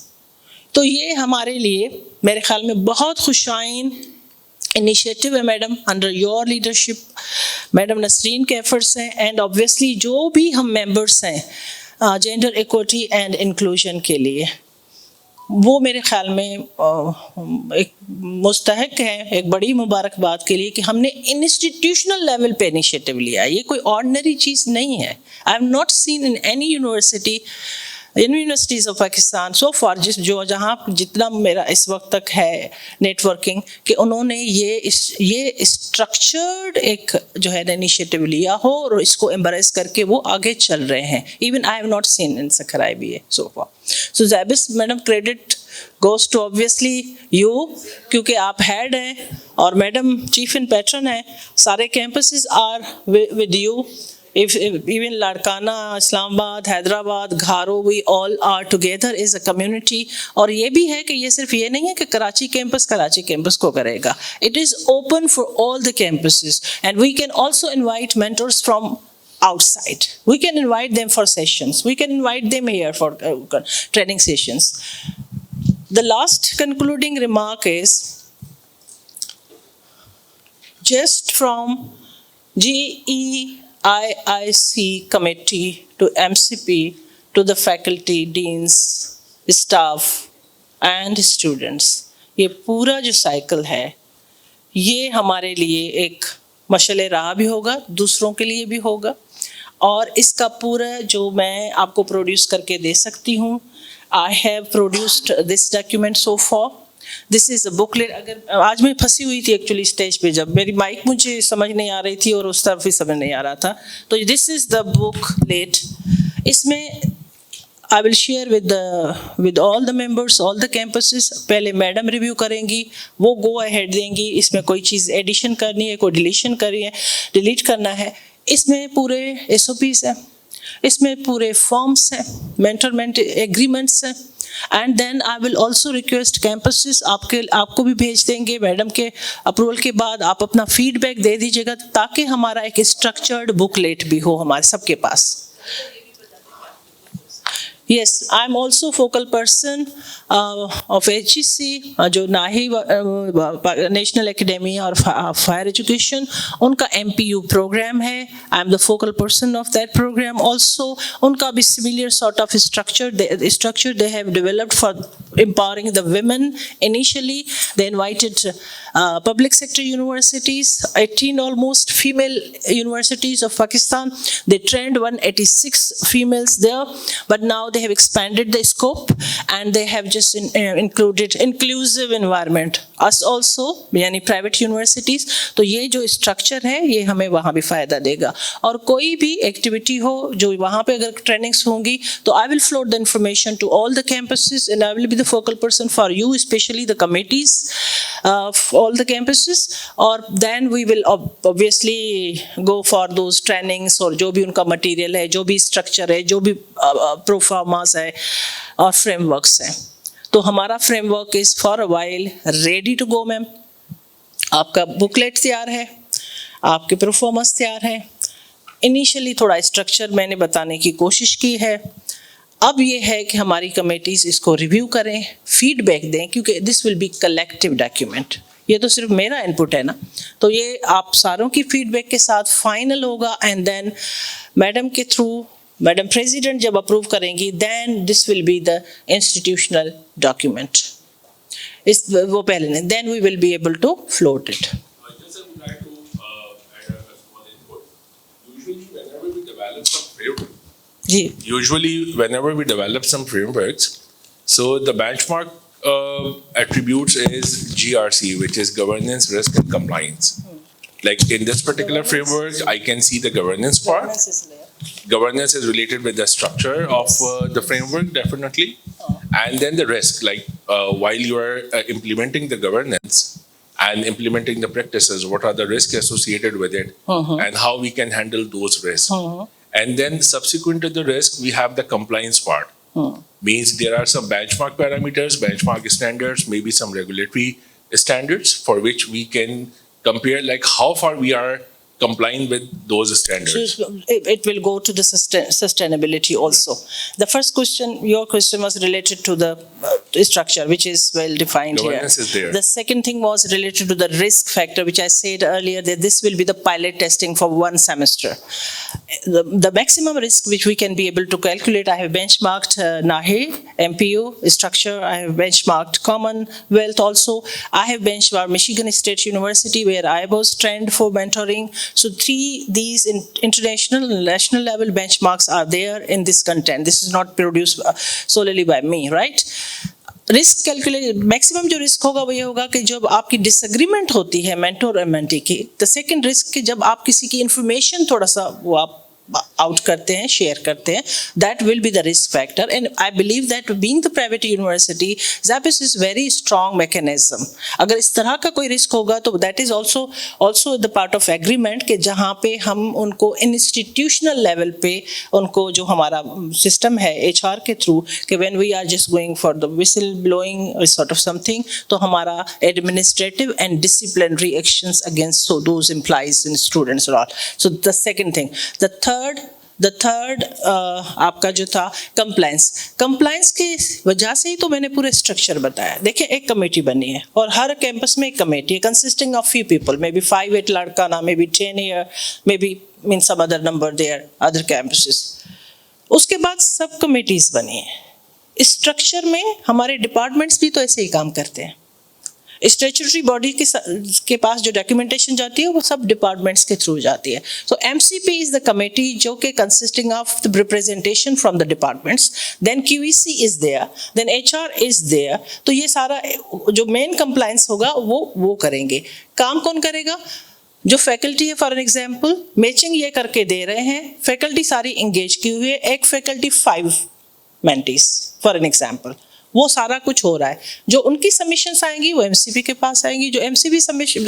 तो ये हमारे लिए मेरे ख्याल में बहुत खुशाइन इनिशिएटिव है madam, under your leadership madam Nasreen के एफर्ट्स हैं, एंड ऑब्वियसली जो भी हम मेंबर्स हैं जेंडर इक्विटी एंड इंक्लूजन के लिए, वो मेरे ख्याल में एक मुस्तहक है एक बड़ी मुबारकबाद के लिए कि हमने इंस्टीट्यूशनल लेवल पे इनिशिएटिव लिया. ये कोई ऑर्डिनरी चीज़ नहीं है. I have not seen in any universities of Pakistan so far जहाँ जितना मेरा इस वक्त तक है नेटवर्किंग, कि उन्होंने ये स्ट्रक्चर्ड एक जो है इनिशिएटिव लिया हो और इसको एम्ब्रेस करके वो आगे चल रहे हैं. Even I have not seen in Sukkur IBA so far. So SZABIST madam, credit goes to obviously you, क्योंकि आप head हैं और मैडम चीफ एंड पैट्रन है. सारे campuses are with you. If even Larkana, Islamabad, Hyderabad, Gharo, we all are together as a community. और ये भी है कि ये सिर्फ ये नहीं है कि कराची कैंपस को करेगा. It is open for all the campuses, and we can also invite mentors from outside. We can invite them for sessions. We can invite them here for training sessions. The last concluding remark is just from GEIIC committee to MCP to the faculty, deans, staff and students. ये पूरा जो cycle है ये हमारे लिए एक मशले राह भी होगा, दूसरों के लिए भी होगा. और इसका पूरा जो मैं आपको प्रोड्यूस करके दे सकती हूँ, I have produced this document so far. This is a booklet. अगर आज मैं फंसी हुई थी एक्चुअली स्टेज पे, जब मेरी माइक मुझे समझ नहीं आ रही थी और उस तरफ भी समझ नहीं आ रहा था, तो this is the booklet. इसमें I will share with all the members, all the campuses. पहले मैडम रिव्यू करेंगी, वो गो अहेड देंगी, इसमें कोई चीज़ एडिशन करनी है, कोई डिलीशन करनी है, डिलीट करना है. इसमें पूरे SOPs हैं, इसमें पूरे फॉर्म्स हैं, मेंटरमेंट एग्रीमेंट्स हैं. And then I will also request campuses आपको भी भेज देंगे. मैडम के अप्रूवल के बाद आप अपना फीडबैक दे दीजिएगा, ताकि हमारा एक स्ट्रक्चर्ड बुकलेट भी हो हमारे सबके पास. Yes, I am also focal person of HEC, जो नाही नेशनल एकेडमी और फायर एजुकेशन, उनका MPU प्रोग्राम है. I am the focal person of that program also. उनका भी similar sort of structure they have developed for empowering the women. Initially, they invited public sector universities, 18 almost female universities of Pakistan. They trained 186 females there, but now they have expanded the scope and they have just included inclusive environment, us also, यानी private universities. तो ये जो structure है ये हमें वहाँ भी फ़ायदा देगा. और कोई भी activity हो जो वहाँ पे अगर trainings होंगी, तो I will float the information to all the campuses and I will be the focal person for you, especially the committees of all the campuses. और then we will obviously go for those trainings और जो भी उनका material है, जो भी structure है, जो भी proformas है और frameworks हैं. तो हमारा framework is for a while ready to go ma'am. आपका बुकलेट तैयार है, आपके परफॉर्मेंस तैयार है. इनिशियली थोड़ा स्ट्रक्चर मैंने बताने की कोशिश की है. अब ये है कि हमारी कमेटीज इसको रिव्यू करें, फीडबैक दें, क्योंकि this will B collective document. ये तो सिर्फ मेरा इनपुट है ना, तो ये आप सारों की फीडबैक के साथ फाइनल होगा. एंड देन मैडम के थ्रू, मैडम प्रेसिडेंट जब अप्रूव करेंगी, then this will be the institutional document. इस वो पहले नहीं, then we will be able to float it. Usually, whenever we develop some frameworks, so the benchmark attributes is GRC, which is governance, risk, and compliance. Like in this particular framework, I can see the governance part. Governance is related with the structure of the framework, definitely. And then the risk, like while you are implementing the governance and implementing the practices, what are the risks associated with it, and how we can handle those risks. And then subsequent to the risk, we have the compliance part. Means there are some benchmark parameters, benchmark standards, maybe some regulatory standards for which we can compare, like how far we are complying with those standards. So it will go to the sustainability also. The first question, your question was related to the structure, which is well defined here. Governance is there. The second thing was related to the risk factor, which I said earlier that this will be the pilot testing for 1 semester. The maximum risk which we can be able to calculate, I have benchmarked NAHE, MPU structure, I have benchmarked Commonwealth also. I have benchmarked Michigan State University, where I was trained for mentoring. So these international and national level benchmarks are there in this content. This is not produced solely by me, right? Risk calculate, maximum जो risk होगा वो ये होगा कि जब आपकी disagreement होती है मेंटर और मेंटी की. द सेकंड रिस्क कि जब आप किसी की इंफॉर्मेशन थोड़ा सा वो आप आउट करते हैं, शेयर करते हैं, that will be the risk factor. And I believe that being the private university, SZABIST is very strong mechanism. अगर इस तरह का कोई रिस्क होगा तो that is also the part of agreement कि जहाँ पे हम उनको इंस्टीट्यूशनल लेवल पे उनको जो हमारा सिस्टम है HR के थ्रू कि when we are just going for the whistle blowing sort of something, तो हमारा administrative and disciplinary actions against those employees and students और all. So the second thing. The third आपका जो था compliance की वजह से ही तो मैंने पूरे स्ट्रक्चर बताया. देखिए एक कमेटी बनी है और हर कैंपस में एक कमेटी है consisting of few people, maybe 5-8 लड़का, maybe 10 here, maybe mean some other number there, other campuses. उसके बाद सब कमेटीज बनी है. स्ट्रक्चर में हमारे डिपार्टमेंट्स भी तो ऐसे ही काम करते हैं. स्टैट्यूटरी बॉडी के पास जो डॉक्यूमेंटेशन जाती है वो सब डिपार्टमेंट्स के थ्रू जाती है. So MCP is the committee जो कि consisting of the representation from the departments, then QEC is there, then HR is there. तो ये सारा जो मेन कंप्लायंस होगा वो करेंगे. काम कौन करेगा? जो फैकल्टी है. फॉर एन एग्जाम्पल मैचिंग ये करके दे रहे हैं, फैकल्टी सारी इंगेज की हुई है, एक faculty 5 mentees for an example, वो सारा कुछ हो रहा है. जो उनकी सबमिशंस आएंगी वो MCP के पास आएंगी, जो MCP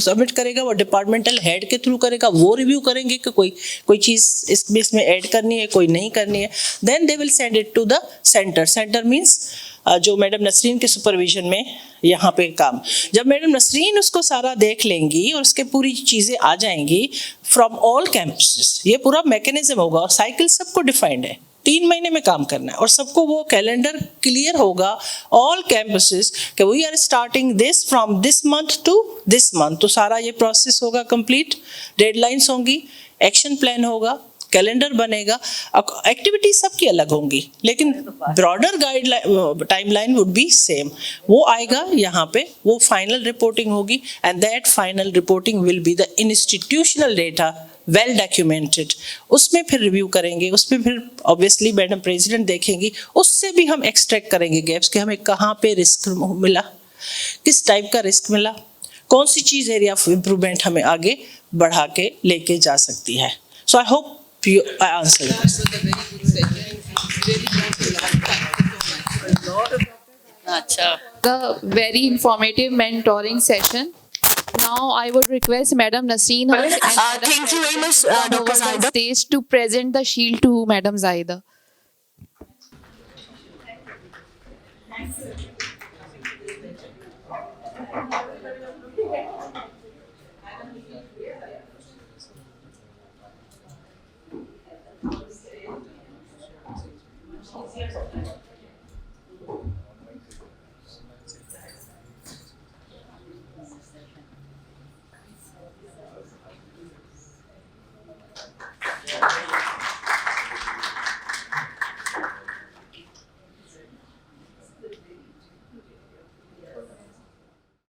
सबमिट करेगा वो डिपार्टमेंटल हेड के थ्रू करेगा, वो रिव्यू करेंगे कि कोई चीज़ इसमें ऐड करनी है, कोई नहीं करनी है. Then they will send it to the centre means जो मैडम नसरीन के सुपरविजन में यहाँ पे काम. जब मैडम नसरीन उसको सारा देख लेंगी और उसके पूरी चीज़ें आ जाएंगी फ्रॉम ऑल कैंपसेस, ये पूरा मैकेनिज्म होगा और साइकिल सबको डिफाइंड है. 3 महीने में काम करना है और सबको वो कैलेंडर क्लियर होगा ऑल कैंपसेस कि we are starting this from this month to this month. तो सारा ये प्रोसेस होगा कंप्लीट, डेडलाइंस होंगी, एक्शन प्लान होगा, कैलेंडर बनेगा. एक्टिविटी सबकी अलग होंगी लेकिन broader guideline timeline would be same. वो आएगा यहाँ पे, वो फाइनल रिपोर्टिंग होगी and that final reporting will be the institutional data well documented. उसमें फिर रिव्यू करेंगे, उसमें फिर ऑब्वियसली मैडम प्रेसिडेंट देखेंगी, उससे भी हम एक्सट्रैक्ट करेंगे गैप्स कि हमें कहाँ पे रिस्क मिला, किस टाइप का रिस्क मिला, कौन सी चीज़ एरिया ऑफ इम्प्रूवमेंट हमें आगे बढ़ा के लेके जा सकती है. So I hope I answered this. The very informative mentoring session. Now I would request Madam Nasreen Hunt and Thank you very much, Dr. Zaida. stage to present the shield to Madam Zaida. Thanks.